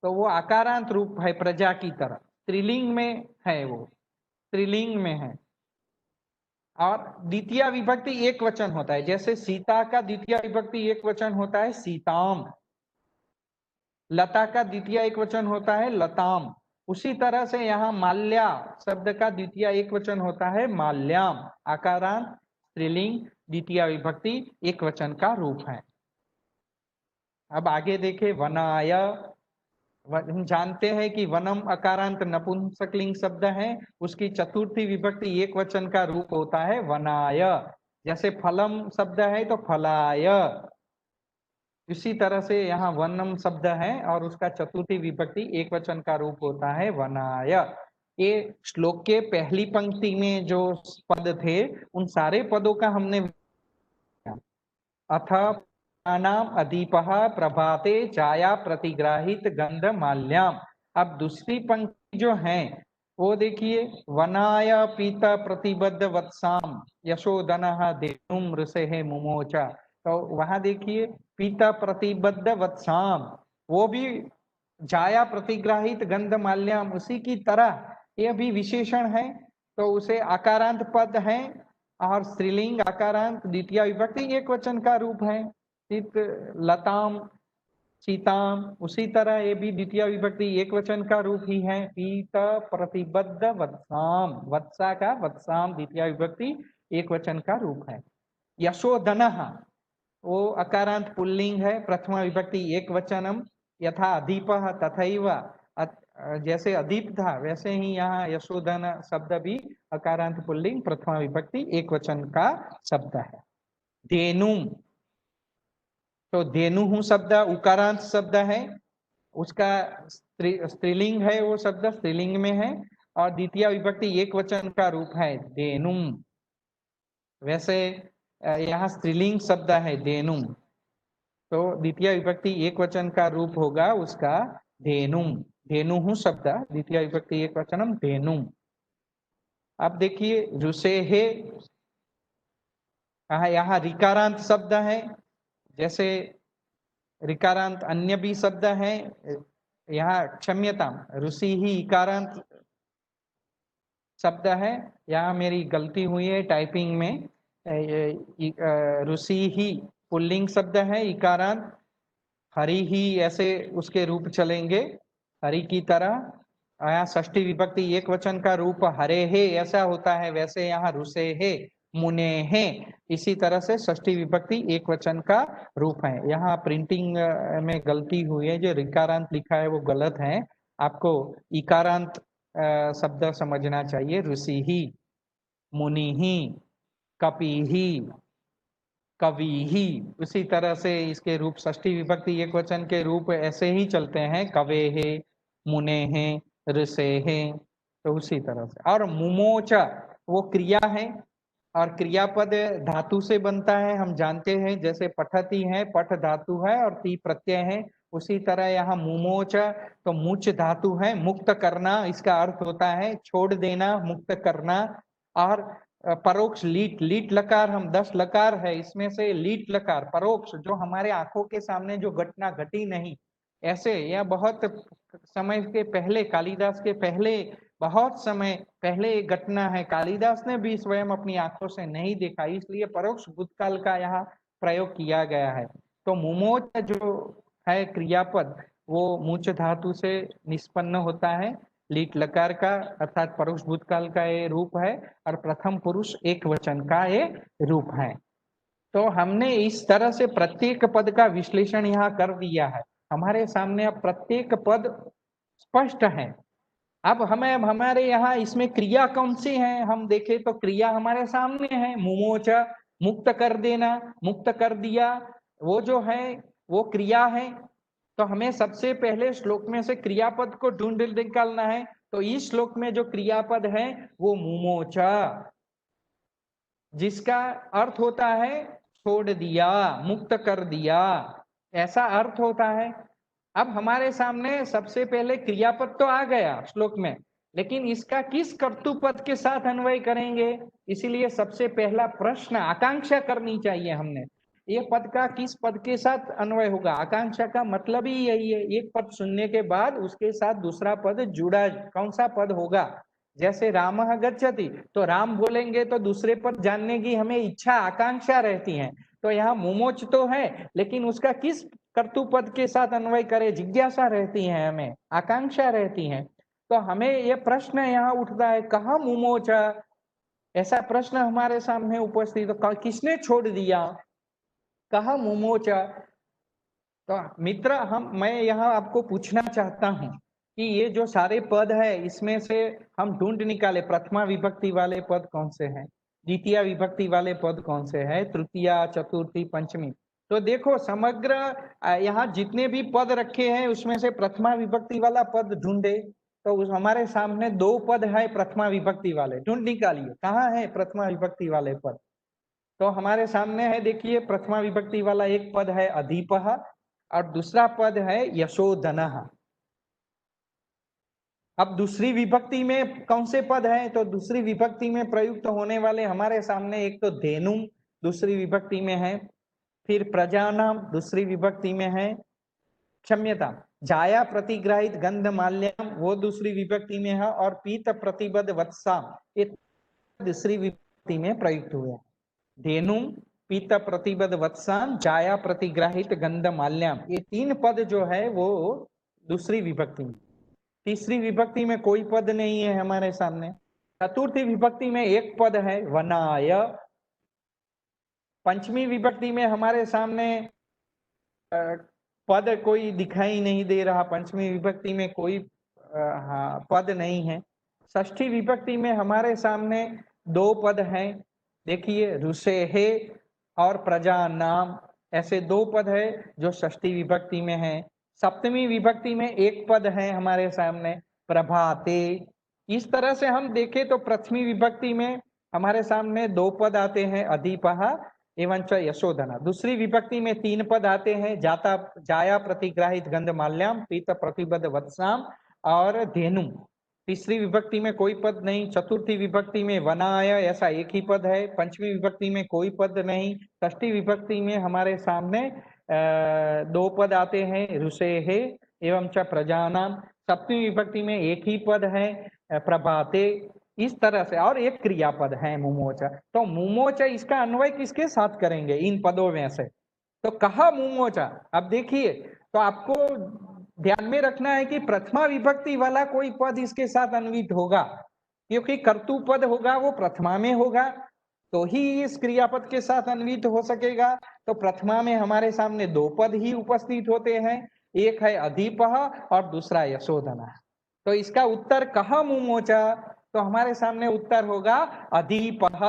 तो वो आकारांत रूप है प्रजा की तरह, स्त्रीलिंग में है, वो स्त्रीलिंग में है। और द्वितीय विभक्ति एक वचन होता है, जैसे सीता का द्वितीय विभक्ति एक वचन होता है सीताम, लता का द्वितीय एक वचन होता है लताम, उसी तरह से यहाँ माल्या शब्द का द्वितीय एक वचन होता है माल्याम, आकारांत स्त्रीलिंग द्वितीय विभक्ति एक वचन का रूप है। अब आगे देखे वनाय। हम जानते हैं कि वनम अकारांत नपुंसकलिंग शब्द है, उसकी चतुर्थी विभक्ति एक वचन का रूप होता है वनाय। जैसे फलम शब्द है तो फलाय, इसी तरह से यहाँ वनम शब्द है और उसका चतुर्थी विभक्ति एक वचन का रूप होता है वनाय। ये श्लोक के पहली पंक्ति में जो पद थे उन सारे पदों का हमने अथ नाम अधिपः प्रभाते छाया प्रतिग्राहित गंध माल्याम। अब दूसरी पंक्ति जो है वो देखिए, वनाय पीत प्रतिबद्ध वत्साम यशोदनः देनुम ऋषे मुमोचा। तो वहां देखिए पीत प्रतिबद्ध वत्साम, वो भी छाया प्रतिग्राहित गंध माल्याम उसी की तरह ये भी विशेषण है। तो उसे आकारांत पद है और स्त्रीलिंग आकारांत द्वितीय विभक्ति एक वचन का रूप है। लताम सीताम, उसी तरह ये भी द्वितीय विभक्ति एक वचन का रूप ही है। पीत प्रतिबद्ध वत्साम, वत्सा का वत्साम द्वितीय विभक्ति एक वचन का रूप है। यशोधनः वो अकारांत पुल्लिंग है, प्रथमा विभक्ति एक वचनम, यथा अधिपः तथैव, जैसे अधिप था वैसे ही यहाँ यशोधन शब्द भी अकारांत पुल्लिंग प्रथमा विभक्ति एक वचन का शब्द है। धेनुम, तो धेनु शब्द उकारांत शब्द है, उसका स्त्रीलिंग है, वो शब्द स्त्रीलिंग में है और द्वितीय विभक्ति एक वचन का रूप है धेनुम। वैसे यहाँ स्त्रीलिंग शब्द है धेनुम, तो द्वितीय विभक्ति एक वचन का रूप होगा उसका धेनुम। धेनु शब्द द्वितीय विभक्ति एक वचनम धेनुम। अब देखिए रुसेहे, यहाँ रिकारांत शब्द है, जैसे रिकारांत अन्य भी शब्द है, यहाँ क्षम्यता रुसी ही इकारांत शब्द है, यहाँ मेरी गलती हुई है टाइपिंग में। रुसी ही पुल्लिंग शब्द है, इकारांत हरि ही ऐसे उसके रूप चलेंगे, हरि की तरह। यहाँ षष्ठी विभक्ति एक वचन का रूप हरे हे ऐसा होता है, वैसे यहाँ रुसे हे मुने हे इसी तरह से षष्ठी विभक्ति एक वचन का रूप है। यहाँ प्रिंटिंग में गलती हुई है, जो रिकारांत लिखा है वो गलत है, आपको इकारांत शब्द समझना चाहिए। ऋषि ही, मुनि ही, कपि ही, कवि ही, उसी तरह से इसके रूप षष्ठी विभक्ति एक वचन के रूप ऐसे ही चलते हैं, कवे है, मुने हैं, ऋषे हैं, तो उसी तरह से। और मुमोच वो क्रिया है और क्रियापद धातु से बनता है, हम जानते हैं, जैसे पठती है पठ धातु है और ती प्रत्यय है, उसी तरह यहाँ मुमोच तो मुच धातु है, मुक्त करना इसका अर्थ होता है, छोड़ देना, मुक्त करना। और परोक्ष लीट, लीट लकार, हम 10 लकार है, इसमें से लीट लकार परोक्ष जो हमारे आंखों के सामने जो घटना घटी नहीं, ऐसे या बहुत समय के पहले, कालिदास के पहले, बहुत समय पहले एक घटना है, कालिदास ने भी स्वयं अपनी आंखों से नहीं देखा, इसलिए परोक्ष भूतकाल का यहाँ प्रयोग किया गया है। तो मुमोच जो है क्रियापद वो मुच धातु से निष्पन्न होता है, लीट लकार का अर्थात परोक्ष भूतकाल का ये रूप है और प्रथम पुरुष एक वचन का ये रूप है। तो हमने इस तरह से प्रत्येक पद का विश्लेषण यहाँ कर दिया है, हमारे सामने अब प्रत्येक पद स्पष्ट है। अब हमें हमारे यहाँ इसमें क्रिया कौन सी है हम देखें तो क्रिया हमारे सामने है, मुमोच मुक्त कर देना, मुक्त कर दिया, वो जो है वो क्रिया है। तो हमें सबसे पहले श्लोक में से क्रियापद को ढूंढ निकालना है, तो इस श्लोक में जो क्रियापद है वो मुमोच, जिसका अर्थ होता है छोड़ दिया, मुक्त कर दिया, ऐसा अर्थ होता है। अब हमारे सामने सबसे पहले क्रियापद तो आ गया श्लोक में, लेकिन इसका किस कर्तृपद के साथ अन्वय करेंगे, इसीलिए सबसे पहला प्रश्न आकांक्षा करनी चाहिए हमने, ये पद का किस पद के साथ अन्वय होगा। आकांक्षा का मतलब ही यही है, एक पद सुनने के बाद उसके साथ दूसरा पद जुड़ा, कौन सा पद होगा। जैसे रामः गच्छति, तो राम बोलेंगे तो दूसरे पद जानने की हमें इच्छा आकांक्षा रहती है। तो यहाँ मुमोच तो है, लेकिन उसका किस कर्तृपद के साथ अन्वय करे, जिज्ञासा रहती है, हमें आकांक्षा रहती है। तो हमें ये प्रश्न यहाँ उठता है, कहाँ मुमोच, ऐसा प्रश्न हमारे सामने उपस्थित, तो किसने छोड़ दिया, कहाँ मुमोच। तो मित्र मैं यहाँ आपको पूछना चाहता हूँ कि ये जो सारे पद है इसमें से हम ढूंढ निकाले प्रथमा विभक्ति वाले पद कौन से हैं, द्वितीय विभक्ति वाले पद कौन से हैं, तृतीया चतुर्थी पंचमी। तो देखो समग्र यहाँ जितने भी पद रखे हैं उसमें से प्रथमा विभक्ति वाला पद ढूंढे, तो हमारे सामने 2 पद है प्रथमा विभक्ति वाले, ढूंढ निकालिए कहाँ है प्रथमा विभक्ति वाले पद। तो हमारे सामने है, देखिए प्रथमा विभक्ति वाला एक पद है अधिपः और दूसरा पद है यशोधनः। अब दूसरी विभक्ति में कौन से पद हैं, तो दूसरी विभक्ति में प्रयुक्त होने वाले हमारे सामने एक तो धेनुम दूसरी विभक्ति में है, फिर प्रजानाम दूसरी विभक्ति में है, क्षम्यता जाया प्रतिग्राहित गंध माल्याम वो दूसरी विभक्ति में है, और पीत प्रतिबद्ध वत्साम ये दूसरी विभक्ति में प्रयुक्त हुए। धेनुम, पीत प्रतिबद्ध वत्साम, जाया प्रतिग्राहित गंध माल्याम, ये 3 पद जो है वो दूसरी विभक्ति में। तीसरी विभक्ति में कोई पद नहीं है हमारे सामने। चतुर्थी विभक्ति में एक पद है वनाय। पंचमी विभक्ति में हमारे सामने पद कोई दिखाई नहीं दे रहा, पंचमी विभक्ति में कोई पद नहीं है। षष्ठी विभक्ति में हमारे सामने 2 पद हैं, देखिए रुषेहे और प्रजा नाम, ऐसे दो पद है जो षष्ठी विभक्ति में है। सप्तमी विभक्ति में एक पद है हमारे सामने, प्रभाते। इस तरह से हम देखें तो प्रथमी विभक्ति में हमारे सामने दो पद आते हैं, अधिपः एवं च यशोधना। दूसरी विभक्ति में तीन पद आते हैं, जाता जाया प्रतिग्राहित गंधमाल्याम, पीत प्रतिबद्ध वत्साम और धेनु। तीसरी विभक्ति में कोई पद नहीं। चतुर्थी विभक्ति में वनाय ऐसा एक ही पद है। पंचमी विभक्ति में कोई पद नहीं। षष्ठी विभक्ति में हमारे सामने दो पद आते हैं, ऋषेः एवं च प्रजानाम। सप्तमी विभक्ति में एक ही पद है, प्रभाते। इस तरह से और एक क्रियापद है मुमोच। तो मुमोच इसका अन्वय किसके साथ करेंगे इन पदों में से? तो कहा मुमोच। अब देखिए, तो आपको ध्यान में रखना है कि प्रथमा विभक्ति वाला कोई पद इसके साथ अन्वित होगा, क्योंकि कर्तु पद होगा वो प्रथमा में होगा, तो ही इस क्रियापद के साथ अन्वित हो सकेगा। तो प्रथमा में हमारे सामने दो पद ही उपस्थित होते हैं, एक है अधिपः और दूसरा यशोधना। तो इसका उत्तर कहा मुमोचा, तो हमारे सामने उत्तर होगा अधिपः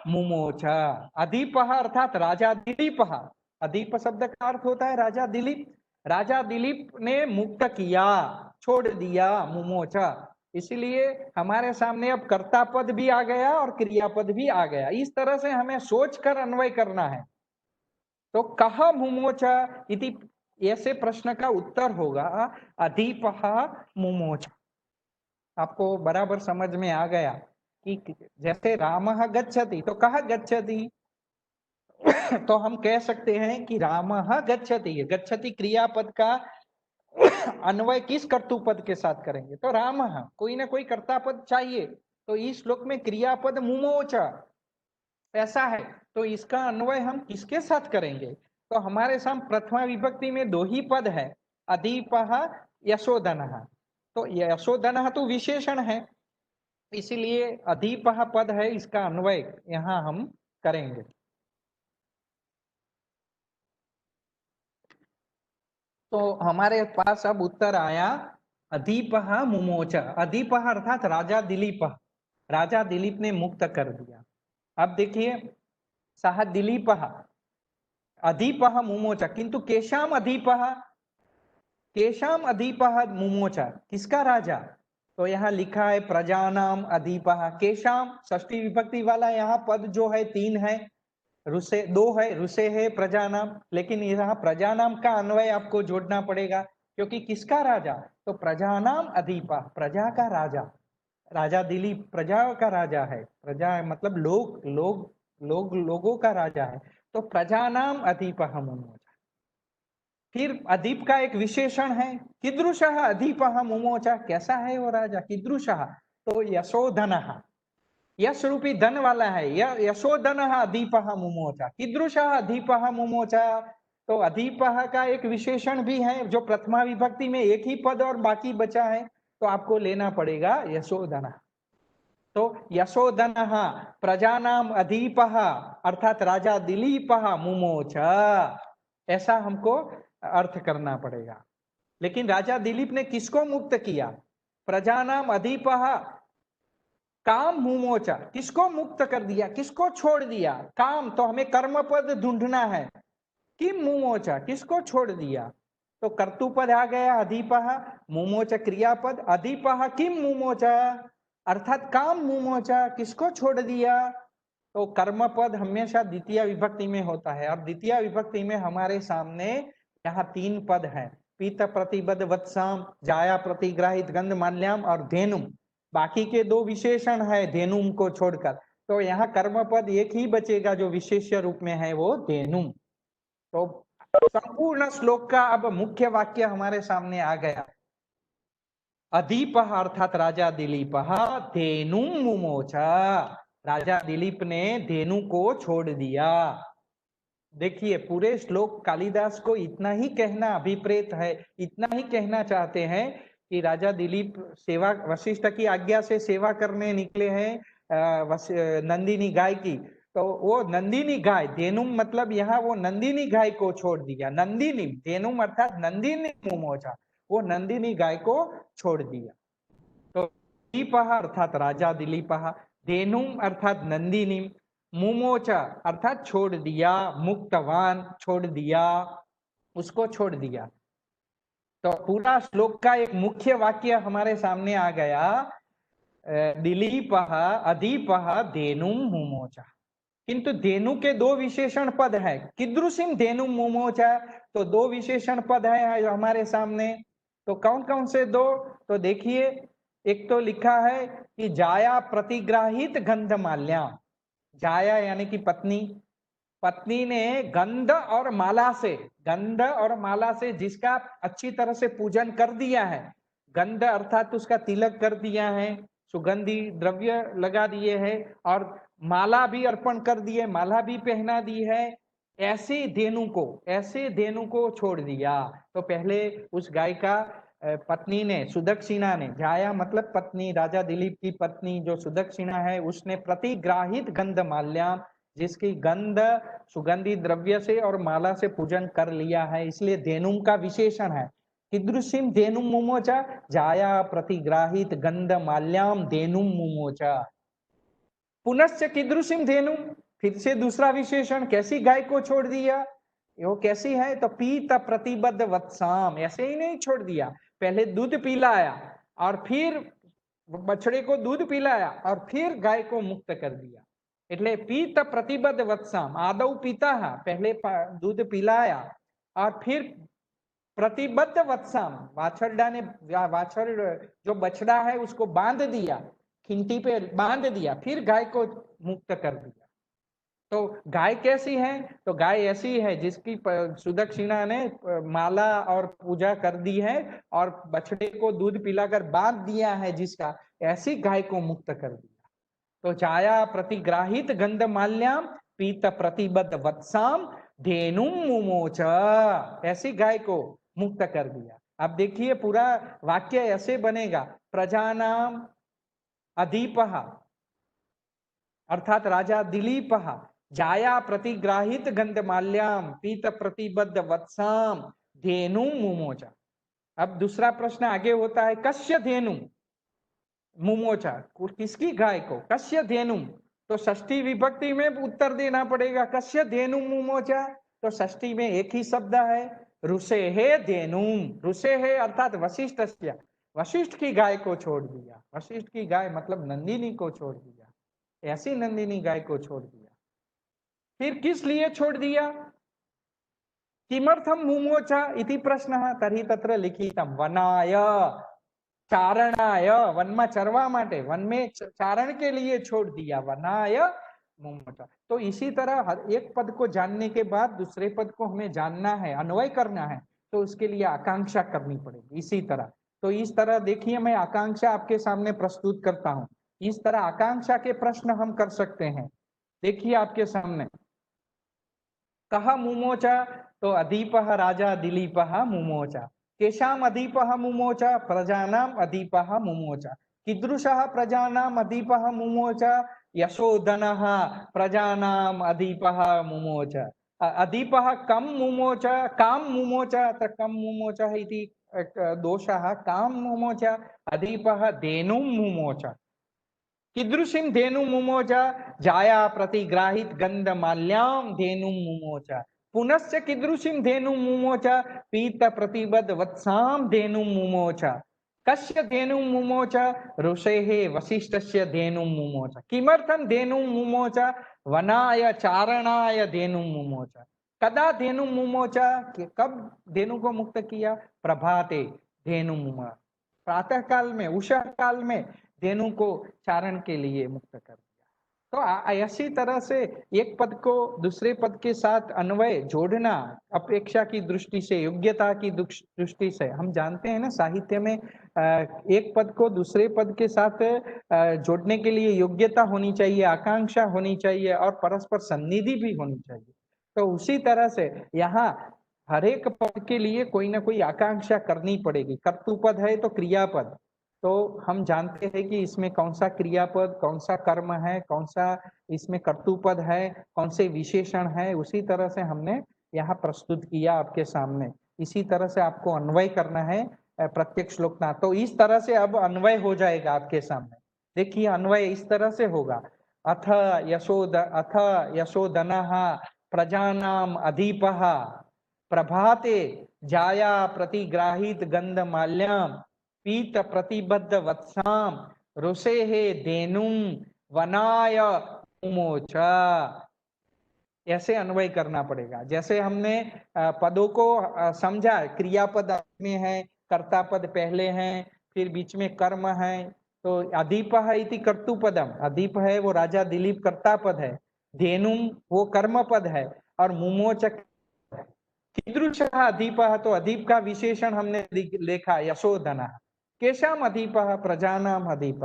मुमोचा। अधिपः अर्थात राजा दिलीपः। अधिप शब्द का अर्थ होता है राजा दिलीप। राजा दिलीप ने मुक्त किया, छोड़ दिया मुमोचा। इसलिए हमारे सामने अब कर्ता पद भी आ गया और क्रियापद भी आ गया। इस तरह से हमें सोचकर अन्वय करना है। तो कहा मुमोचा इति ऐसे प्रश्न का उत्तर होगा अधिपः मुमोचा। आपको बराबर समझ में आ गया कि जैसे रामः गच्छति तो कहा गच्छति, तो हम कह सकते हैं कि रामः गच्छति। गच्छति क्रियापद का अन्वय किस कर्तुपद के साथ करेंगे? तो रामः, कोई ना कोई कर्तापद चाहिए। तो इस श्लोक में क्रियापद मुमोच ऐसा है, तो इसका अन्वय हम किसके साथ करेंगे? तो हमारे सामने प्रथमा विभक्ति में दो ही पद है, अधिपः यशोधनः। तो यशोधनः तो विशेषण है, इसीलिए अधिपः पद है, इसका अन्वय यहाँ हम करेंगे। तो हमारे पास अब उत्तर आया अधिपः मुमोच। अधिपः अर्थात राजा दिलीप। राजा दिलीप ने मुक्त कर दिया। अब देखिए, सह दिलीपः अधिपः मुमोच, किंतु केशाम अधिपः, केशाम अधिपः मुमोच, किसका राजा? तो यहाँ लिखा है प्रजानाम अधिपः। केशाम षष्ठी विभक्ति वाला यहाँ पद जो है तीन है, ऋषे दो है, ऋषे है प्रजानाम, लेकिन यहाँ प्रजानाम का अन्वय आपको जोड़ना पड़ेगा, क्योंकि किसका राजा? तो प्रजानाम अधिपः, प्रजा का राजा। राजा दिलीप प्रजा का राजा है, प्रजा मतलब लोगों का राजा है। तो प्रजानाम अधिपः मुमोच। फिर अधिप का एक विशेषण है, कीदृशः अधिपः मुमोच, कैसा है वो राजा? कीदृशः, तो यशोधनः, यश रूपी धन वाला है, यशोधनः अधिपः मुमोच। कीदृशः अधिपः मुमोच, तो अधिपः का एक विशेषण भी है, जो प्रथमा विभक्ति में एक ही पद और बाकी बचा है, तो आपको लेना पड़ेगा यशोधनः। तो यशोधनः प्रजानाम अधिपः अर्थात राजा दिलीपः मुमोच, ऐसा हमको अर्थ करना पड़ेगा। लेकिन राजा दिलीप ने किसको मुक्त किया? प्रजानाम अधिपः काम मुमोचा, किसको मुक्त कर दिया, किसको छोड़ दिया? काम, तो हमें कर्म पद ढूंढना है। किम मुमोचा, किसको छोड़ दिया? तो कर्तुपद आ गया अधिपः, मुमोच क्रियापद, अधिपः किम मुमोचा अर्थात काम मुमोचा, किसको छोड़ दिया? तो कर्म पद हमेशा द्वितीय विभक्ति में होता है, और द्वितीय विभक्ति में हमारे सामने यहाँ तीन पद है, पीत प्रतिबद्ध वत्साम, जाया प्रतिग्राहित गंधमाल्याम और धेनुम। बाकी के दो विशेषण है धेनुम को छोड़कर, तो यहाँ कर्म पद एक ही बचेगा जो विशेष्य रूप में है, वो धेनुम। तो संपूर्ण श्लोक का अब मुख्य वाक्य हमारे सामने आ गया, अधिपः अर्थात राजा दिलीपः धेनुम मुमोचा, राजा दिलीप ने धेनु को छोड़ दिया। देखिए, पूरे श्लोक कालिदास को इतना ही कहना अभिप्रेत है, इतना ही कहना चाहते हैं कि राजा दिलीप सेवा, वशिष्ठ की आज्ञा से सेवा करने निकले हैं नंदिनी गाय की, तो वो नंदिनी गाय, धेनुम मतलब यहाँ वो नंदिनी गाय को छोड़ दिया। नंदिनी, धेनुम अर्थात नंदिनी मुमोचा, वो नंदिनी गाय को छोड़ दिया। तो दिलीपः अर्थात राजा दिलीपः, धेनुम अर्थात नंदिनी, मुमोचा अर्थात छोड़ दिया, मुक्तवान छोड़ दिया, उसको छोड़ दिया। तो पूरा श्लोक का एक मुख्य वाक्य हमारे सामने आ गया, दिलीपः अधीपः धेनुम मुमोचा। किंतु धेनु के दो विशेषण पद है, कीदृशीम धेनुम मुमोचा, तो दो विशेषण पद है हमारे सामने। तो कौन कौन से दो, तो देखिए, एक तो लिखा है कि जाया प्रतिग्राहित गंधमाल्याम, जाया यानी कि पत्नी, पत्नी ने गंध और माला से, गंध और माला से जिसका अच्छी तरह से पूजन कर दिया है, गंध अर्थात उसका तिलक कर दिया है, सुगंधी द्रव्य लगा दिए हैं और माला भी अर्पण कर दिए, माला भी पहना दी है, ऐसे धेनु को छोड़ दिया। तो पहले उस गाय का पत्नी ने, सुदक्षिणा ने, जाया मतलब पत्नी, राजा दिलीप की पत्नी जो सुदक्षिणा है, उसने प्रतिग्राहित गंध माल्याम, जिसकी गंध सुगंधी द्रव्य से और माला से पूजन कर लिया है, इसलिए धेनुम का विशेषण है। कीदृशीम धेनुम मुमोचा, जाया प्रतिग्राहित गंध माल्याम धेनुम मुमोचा। पुनश्च कीदृशीम धेनुम, फिर से दूसरा विशेषण, कैसी गाय को छोड़ दिया, वो कैसी है, तो पीत प्रतिबद्ध वत्साम, ऐसे ही नहीं छोड़ दिया, पहले दूध पिलाया और फिर बछड़े को दूध पिलाया और फिर गाय को मुक्त कर दिया। એટલે પીત प्रतिबद्ध वत्साम, आदौ पीता, पहले दूध पिलाया और फिर प्रतिबद्ध वत्साम, वाछरडा ने, वाछर जो बछड़ा है उसको बांध दिया, खिंटी पे बांध दिया, फिर गाय को मुक्त कर दिया। तो गाय कैसी है, तो गाय ऐसी है जिसकी सुदक्षिणा ने माला और पूजा कर दी है और बछड़े को दूध पिलाकर बांध दिया है जिसका, ऐसी गाय को मुक्त कर दिया। तो जाया प्रतिग्राहित गंध माल्याम पीत प्रतिबद्ध वत्साम धेनुम मुमोच, ऐसी गाय को मुक्त कर दिया। अब देखिए पूरा वाक्य ऐसे बनेगा, प्रजानाम अधीपः अर्थात राजा दिलीपः जाया प्रतिग्राहित गंध माल्याम पीत प्रतिबद्ध वत्साम धेनुम मुमोचा। अब दूसरा प्रश्न आगे होता है, कस्य धेनुम मुमोचा, किसकी गाय को, कस्य धेनुम, तो षष्ठी विभक्ति में उत्तर देना पड़ेगा, कस्य धेनुम मुमोचा, तो षष्ठी में एक ही शब्द है, ऋषे है धेनुम, ऋषे है अर्थात वशिष्ठ, वशिष्ठ की गाय को छोड़ दिया, वशिष्ठ की गाय मतलब नंदिनी को छोड़ दिया, ऐसी नंदिनी गाय को छोड़ दिया। फिर किस लिए छोड़ दिया, किमर्थम मुमोचा इति प्रश्न, तर्हि तत्र लिखितम वनाय चारणाय, वन में चरवा माटे, वन में चारण के लिए छोड़ दिया, वनाय मुमोचा। तो इसी तरह हर एक पद को जानने के बाद दूसरे पद को हमें जानना है, अन्वय करना है, तो उसके लिए आकांक्षा करनी पड़ेगी इसी तरह। तो इस तरह देखिए, मैं आकांक्षा आपके सामने प्रस्तुत करता हूं, इस तरह आकांक्षा के प्रश्न हम कर सकते हैं। देखिए आपके सामने, कहा मुमोचा, तो अधीपः राजा दिलीपः मुमोचा, केशाम अधीपः मुमोचा, प्रजानाम अधीपः मुमोचा, कीदृशः प्रजानाम अधीपः मुमोचा, यशोधनः प्रजानाम अधीपः मुमोचा, अधीपः कम मुमोचा, काम मुमोचा, कम मुमोचा इति दोषः, काम मुमोचा, अधीपः धेनुम मुमोचा, कीदृशीम धेनु मुमोचा, जाया प्रतिग्राहित गंध माल्याम धेनु मुमोचा, पुनश्च कीदृशीम धेनु मुमोचा, पीत प्रतिबद्ध वत्साम धेनु मुमोचा, कस्य धेनु मुमोचा, ऋषेः वसिष्ठस्य धेनु मुमोचा, किमर्थम धेनु मुमोचा, वनाय चारणाय धेनु मुमोचा, कदा धेनु मुमोचा, कब धेनु को मुक्त किया, प्रभाते धेनु मुमोचा, प्रातः काल में, उषा काल में धेनु को चारण के लिए मुक्त कर दिया। तो ऐसी तरह से एक पद को दूसरे पद के साथ अन्वय जोड़ना, अपेक्षा की दृष्टि से, योग्यता की दृष्टि से, हम जानते हैं ना साहित्य में एक पद को दूसरे पद के साथ जोड़ने के लिए योग्यता होनी चाहिए, आकांक्षा होनी चाहिए और परस्पर सन्निधि भी होनी चाहिए। तो उसी तरह से यहाँ हर एक पद के लिए कोई ना कोई आकांक्षा करनी पड़ेगी। कर्तृपद है तो क्रियापद, तो हम जानते हैं कि इसमें कौन सा क्रियापद, कौन सा कर्म है, कौन सा इसमें कर्तृपद है, कौन से विशेषण है, उसी तरह से हमने यहाँ प्रस्तुत किया आपके सामने। इसी तरह से आपको अन्वय करना है प्रत्येक श्लोक का। तो इस तरह से अब अन्वय हो जाएगा आपके सामने। देखिए अन्वय इस तरह से होगा, अथ यशोदनः प्रजानाम् अधिपः प्रभाते जाया प्रतिग्राहित गंधमाल्यां पीत प्रतिबद्ध वत्साम ऋषेः धेनुं वनाय मुमोच। ऐसे अन्वय करना पड़ेगा। जैसे हमने पदों को समझा, क्रियापद में है, कर्ता पद पहले है, फिर बीच में कर्म है, तो अधिप इति कर्तुपदम, अधिप है वो राजा दिलीप कर्ता पद है, धेनुम वो कर्म पद है, और मुमोचक कीदृश अधिप, तो अधिप का विशेषण हमने लेखा यशोधना। केशाम अधिप, प्रजानाम अधिप।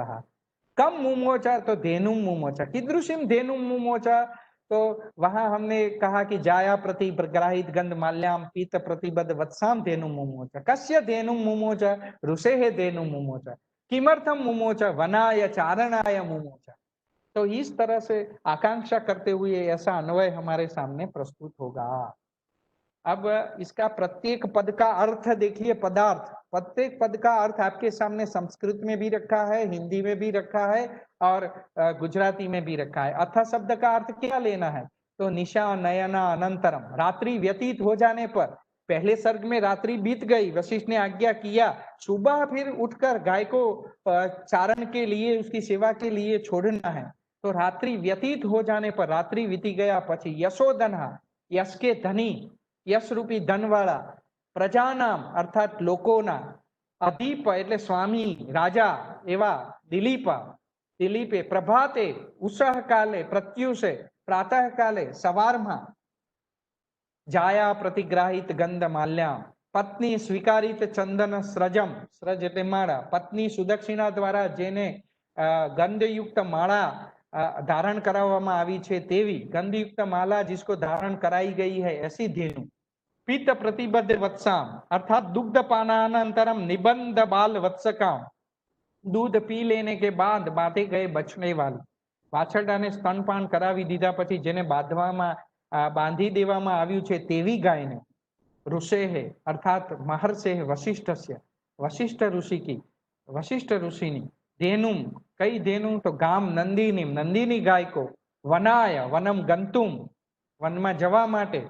कम मुमोचा, तो धेनुम मुमोचा। कीदृशीम धेनुम मुमोचा, तो वहां हमने कहा कि जाया प्रति ग्राहित गंध माल्याम पीत प्रतिबद्ध वत्साम धेनु मुमोच। कस्य धेनु मुमोच, ऋषेः धेनु मुमोच। किमर्थम मुमोच, वनाय चारणाय मुमोच। तो इस तरह से आकांक्षा करते हुए ऐसा अन्वय हमारे सामने प्रस्तुत होगा। अब इसका प्रत्येक पद का अर्थ देखिए, पदार्थ, प्रत्येक पद का अर्थ आपके सामने संस्कृत में भी रखा है, हिंदी में भी रखा है, और गुजराती में भी रखा है। अथ शब्द का अर्थ क्या लेना है, तो निशा नयना अनंतरम, रात्रि व्यतीत हो जाने पर, पहले सर्ग में रात्रि बीत गई, वशिष्ठ ने आज्ञा किया, सुबह फिर उठकर गाय को चारण के लिए, उसकी सेवा के लिए छोड़ना है, तो रात्रि व्यतीत हो जाने पर, रात्रि बीती गया पछी यशोदना, यश के धनी, यश रूपी धन वाला, प्रजानाम अर्थात लोकोना, अधीप એટલે સ્વામી રાજા એવા દિલીપ, દિલીપે પ્રભાતે ઉષઃ કાલે પ્રત્યુષે પ્રાતઃ કાલે સવારમાં જાયા પ્રતિગ્રાહિત ગંધ માલ્યામ પત્ની સ્વીકારિત ચંદન સ્રજમ, સ્રજ એટલે માળા, પત્ની સુદક્ષિણા દ્વારા જેને ગંધયુક્ત માળા धारण करावવામાં આવી છે તેવી गंधयुक्त माला जिसको धारण कराई गई है ऐसी धेनु, पीत प्रतिबद्ध वत्साम अर्थात दुग्ध पानानंतरम निबंध बाल वत्सकाम, दूध पी लेने के बाद बांधे गए बछड़े वाली, वाछरडाने स्तनपान करावी दीधा પછી જેને બાંધી દેવામાં આવ્યું છે તેવી ગાયને, ऋषेः अर्थात महर्षेः वशिष्ठस्य, वशिष्ठ ऋषि की, वशिष्ठ ऋषिनी, धेनुम कई धेनु, तो गाम नंदिनी, नंदिनी गाय को, वनाय वनम गंतुम वन में जवा माटे,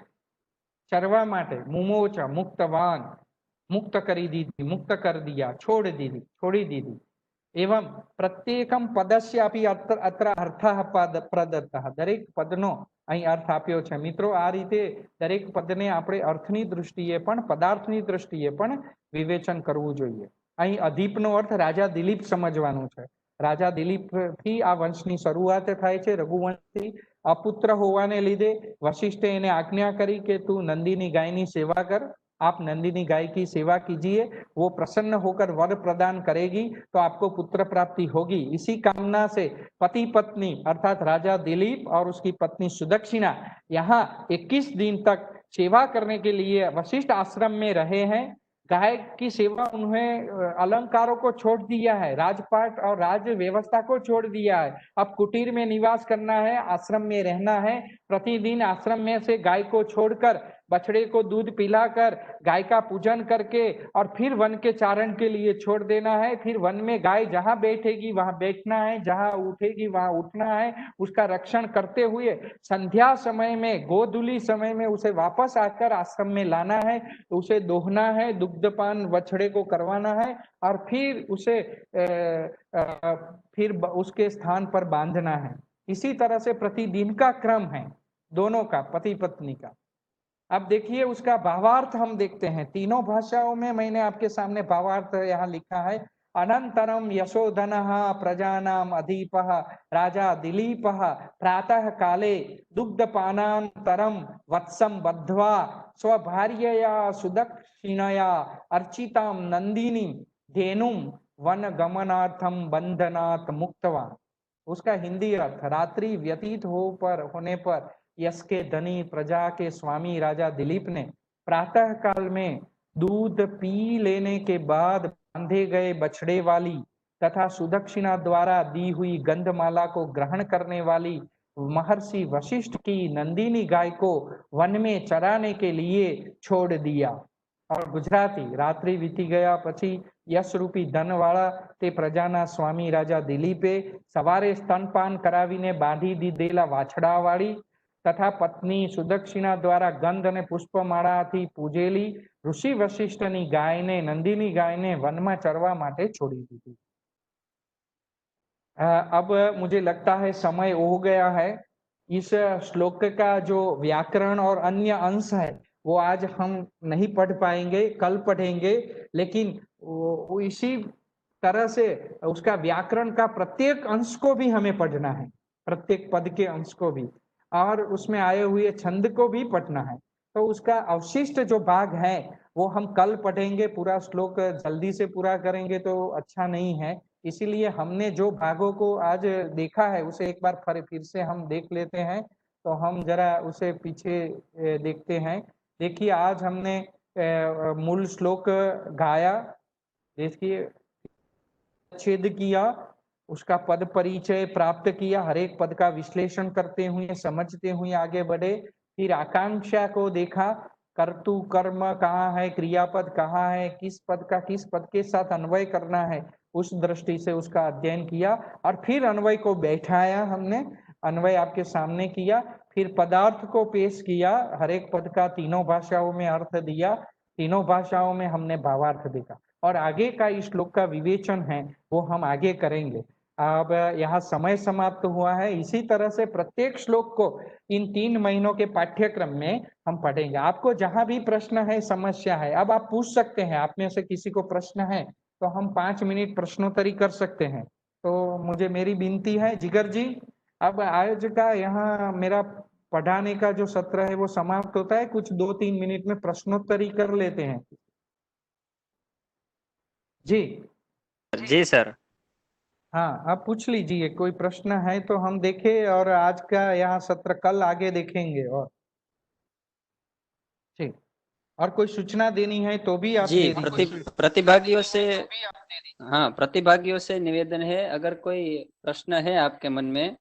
चरवा माटे, मुमोच मुक्तवान मुक्त करी दीदी, मुक्त कर दिया, छोड़ दीदी, छोड़ी दीदी। एवं प्रत्येकम पदस्य अपि अत्र अर्थः प्रदत्तः, दरेक पदनो અહીં અર્થ આપ્યો છે। મિત્રો આ રીતે દરેક પદને આપણે અર્થની દૃષ્ટિએ પણ પદાર્થની દૃષ્ટિએ પણ વિવેચન કરવું જોઈએ। અહીં અધિપનો અર્થ રાજા દિલીપ સમજવાનું છે। રાજા દિલીપથી આ વંશની શરૂઆત થાય છે। રઘુવંશી અપુત્ર હોવાને લીધે વશિષ્ઠે એને આજ્ઞા કરી કે તું નંદીની ગાયની સેવા કર, आप नंदिनी गाय की सेवा कीजिए, वो प्रसन्न होकर वर प्रदान करेगी तो आपको पुत्र प्राप्ति होगी। इसी कामना से पति पत्नी अर्थात राजा दिलीप और उसकी पत्नी सुदक्षिणा यहाँ 21 दिन तक सेवा करने के लिए वशिष्ठ आश्रम में रहे हैं। गाय की सेवा, उन्हें अलंकारों को छोड़ दिया है, राजपाट और राज व्यवस्था को छोड़ दिया है। अब कुटीर में निवास करना है, आश्रम में रहना है। प्रतिदिन आश्रम में से गाय को छोड़कर बछड़े को दूध पिलाकर गाय का पूजन करके और फिर वन के चारण के लिए छोड़ देना है। फिर वन में गाय जहां बैठेगी वहां बैठना है, जहां उठेगी वहां उठना है, उसका रक्षण करते हुए संध्या समय में, गोधूली समय में उसे वापस आकर आश्रम में लाना है, उसे दोहना है, दुग्धपान बछड़े को करवाना है और फिर उसे फिर उसके स्थान पर बांधना है। इसी तरह से प्रतिदिन का क्रम है दोनों का, पति पत्नी का। अब देखिए उसका भावार्थ हम देखते हैं, तीनों भाषाओं में मैंने आपके सामने भावार्थ यहाँ लिखा है। अनंतरम यशोधनः प्रजानाम अधिपः राजा दिलीपः प्रातः काले दुग्धपानान्तरम वत्सं बद्ध्वा स्वभार्यया सुदक्षिणया अर्चितां नंदिनी धेनुं वन गमनार्थम बंधनात् मुक्तवान। उसका हिंदी अर्थ, रात्रि व्यतीत होने पर यश के धनी प्रजा के स्वामी राजा दिलीप ने प्रातः काल में दूध पी लेने के बाद बांधे गए बछड़े वाली तथा सुदक्षिणा द्वारा दी हुई गंधमाला को ग्रहण करने वाली महर्षि वशिष्ठ की नंदिनी गाय को वन में चराने के लिए छोड़ दिया और गुजराती रात्रि वीती गया पछी यश रूपी धन वाला ते प्रजाना स्वामी राजा दिलीपे सवारे स्तनपान करावीने बांधी दीधेला वाछड़ा वाली तथा पत्नी सुदक्षिणा द्वारा गंध ने पुष्पमाला थी पूजेली ऋषि वशिष्ठ नी गाय ने नंदीनी गाय ने वन में चरवा माटे छोड़ी दीधी। अब मुझे लगता है समय हो गया है। इस श्लोक का जो व्याकरण और अन्य अंश है वो आज हम नहीं पढ़ पाएंगे, कल पढ़ेंगे, लेकिन वो इसी तरह से उसका व्याकरण का प्रत्येक अंश को भी हमें पढ़ना है, प्रत्येक पद के अंश को भी, और उसमें आए हुए छंद को भी पढ़ना है। तो उसका अवशिष्ट जो भाग है वो हम कल पढ़ेंगे। पूरा श्लोक जल्दी से पूरा करेंगे तो अच्छा नहीं है, इसीलिए हमने जो भागों को आज देखा है उसे एक बार फिर से हम देख लेते हैं। तो हम जरा उसे पीछे देखते हैं। देखिए, आज हमने मूल श्लोक गाया, देखिए छेद किया, उसका पद परिचय प्राप्त किया, हर एक पद का विश्लेषण करते हुए समझते हुए आगे बढ़े। फिर आकांक्षा को देखा, कर्तु कर्म कहाँ है, क्रियापद कहाँ है, किस पद का किस पद के साथ अन्वय करना है, उस दृष्टि से उसका अध्ययन किया और फिर अन्वय को बैठाया। हमने अन्वय आपके सामने किया, फिर पदार्थ को पेश किया, हर एक पद का तीनों भाषाओं में अर्थ दिया, तीनों भाषाओं में हमने भावार्थ देखा और आगे का इस श्लोक का विवेचन है वो हम आगे करेंगे। अब यहाँ समय समाप्त हुआ है। इसी तरह से प्रत्येक श्लोक को इन 3 महीनों के पाठ्यक्रम में हम पढ़ेंगे। आपको जहां भी प्रश्न है, समस्या है, अब आप पूछ सकते हैं। आप में से किसी को प्रश्न है तो हम 5 मिनट प्रश्नोत्तरी कर सकते हैं। तो मुझे मेरी विनती है जिगर जी, अब आज का यहाँ मेरा पढ़ाने का जो सत्र है वो समाप्त होता है, कुछ 2-3 मिनट में प्रश्नोत्तरी कर लेते हैं। जी जी सर। हाँ, आप पूछ लीजिए, कोई प्रश्न है तो हम देखें और आज का यहाँ सत्र कल आगे देखेंगे। और ठीक, और कोई सूचना देनी है तो भी आप जी, दे दीजिए। प्रतिभागियों से, हाँ, प्रतिभागियों से निवेदन है, अगर कोई प्रश्न है आपके मन में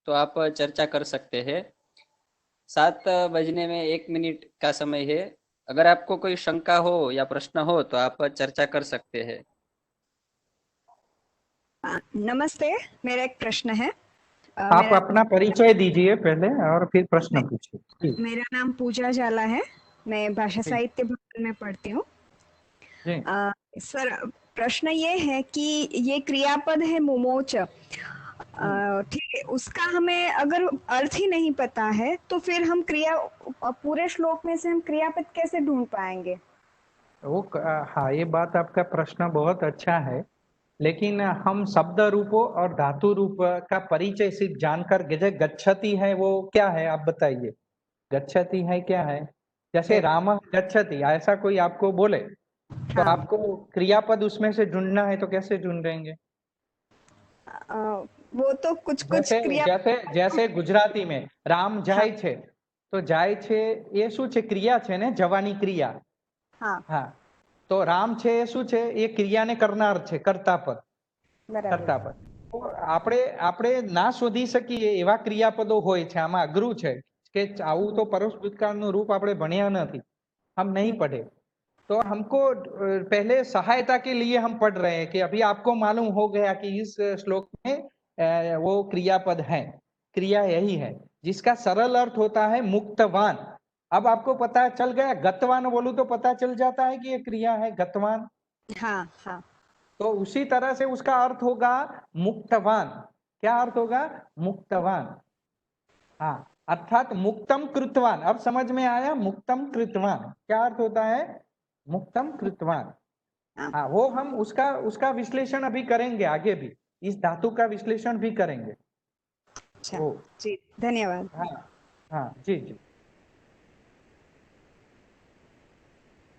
तो आप चर्चा कर सकते हैं। 7 बजने में 1 मिनट का समय है। अगर आपको कोई शंका हो या प्रश्न हो तो आप चर्चा कर सकते हैं। नमस्ते, मेरा एक प्रश्न है। आप अपना परिचय दीजिए पहले और फिर प्रश्न पूछिए। मेरा नाम पूजा जाला है, मैं भाषा साहित्य भवन में पढ़ती हूँ। सर, प्रश्न ये है कि ये क्रियापद है मुमोच, ठीक है, उसका हमें अगर अर्थ ही नहीं पता है तो फिर हम पूरे श्लोक में से हम क्रियापद कैसे ढूंढ पाएंगे? हाँ, ये बात आपका प्रश्न बहुत अच्छा है, लेकिन हम शब्द रूपों और धातु रूप का परिचय सिर्फ जानकर, जैसे गच्छति है वो क्या है आप बताइए, गच्छति है क्या है? जैसे राम गच्छति, ऐसा कोई आपको बोले तो हाँ। आपको क्रियापद उसमें से ढूंढना है तो कैसे ढूंढेंगे? वो तो कुछ जैसे जैसे जैसे गुजराती में राम जाय छे, तो जाय छे ये શું છે? ક્રિયા છે ને, જવાની ક્રિયા। હા, તો રામ છે એ શું છે? એ ક્રિયાને કરનાર છે, કર્તાપદ, કર્તાપદ। તો આપણે ના શોધી શકીએ એવા ક્રિયાપદો હોય છે। આમાં અઘરું છે કે આવું તો પરોક્ષ ભૂતકાળનું રૂપ આપણે ભણ્યા નથી, हम नहीं पढ़े, तो हमको पहले सहायता के लिए हम पढ़ रहे हैं कि अभी आपको मालूम हो गया कि इस श्लोक में वो क्रियापद है, क्रिया यही है जिसका सरल अर्थ होता है मुक्तवान। अब आपको पता चल गया, गतवान बोलूं तो पता चल जाता है कि ये क्रिया है गतवान। हाँ हाँ। तो उसी तरह से उसका अर्थ होगा मुक्तवान। क्या अर्थ होगा? मुक्तवान। हाँ, अर्थात मुक्तम कृतवान। अब समझ में आया? मुक्तम कृतवान क्या अर्थ होता है? मुक्तम कृतवान। हाँ, वो हम उसका विश्लेषण अभी करेंगे, आगे भी इस धातु का विश्लेषण भी करेंगे। अच्छा जी, धन्यवाद। हाँ हाँ, जी जी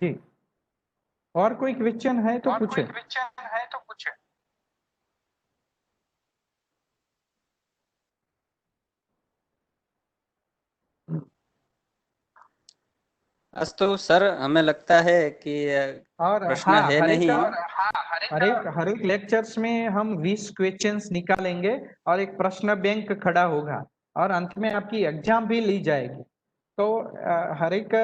जी। और कोई क्वेश्चन है तो पूछे। अस्तु सर, हमें लगता है कि और प्रश्न हाँ, है नहीं। हर एक लेक्चर्स में हम 20 क्वेश्चंस निकालेंगे और एक प्रश्न बैंक खड़ा होगा और अंत में आपकी एग्जाम भी ली जाएगी। तो हर एक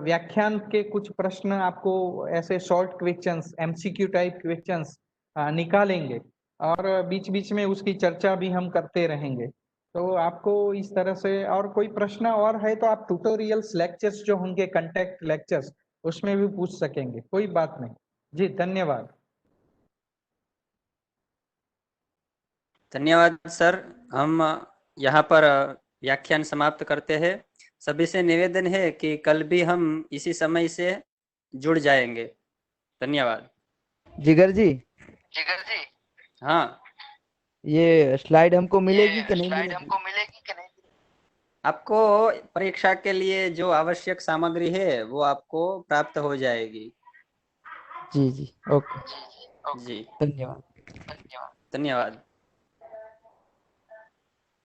व्याख्यान के कुछ प्रश्न आपको ऐसे short questions, MCQ type questions निकालेंगे और बीच बीच में उसकी चर्चा भी हम करते रहेंगे। तो आपको इस तरह से, और कोई प्रश्न और है तो आप ट्यूटोरियल्स लेक्चर्स जो होंगे, कंटेक्ट लेक्चर्स, उसमें भी पूछ सकेंगे, कोई बात नहीं। जी धन्यवाद। धन्यवाद सर। हम यहाँ पर व्याख्यान समाप्त करते हैं। सभी से निवेदन है कि कल भी हम इसी समय से जुड़ जाएंगे। धन्यवाद। जिगर जी, हाँ, ये स्लाइड हमको मिलेगी कि नहीं मिलेगी? आपको परीक्षा के लिए जो आवश्यक सामग्री है वो आपको प्राप्त हो जाएगी। जी जी, ओके, जी धन्यवाद। धन्यवाद।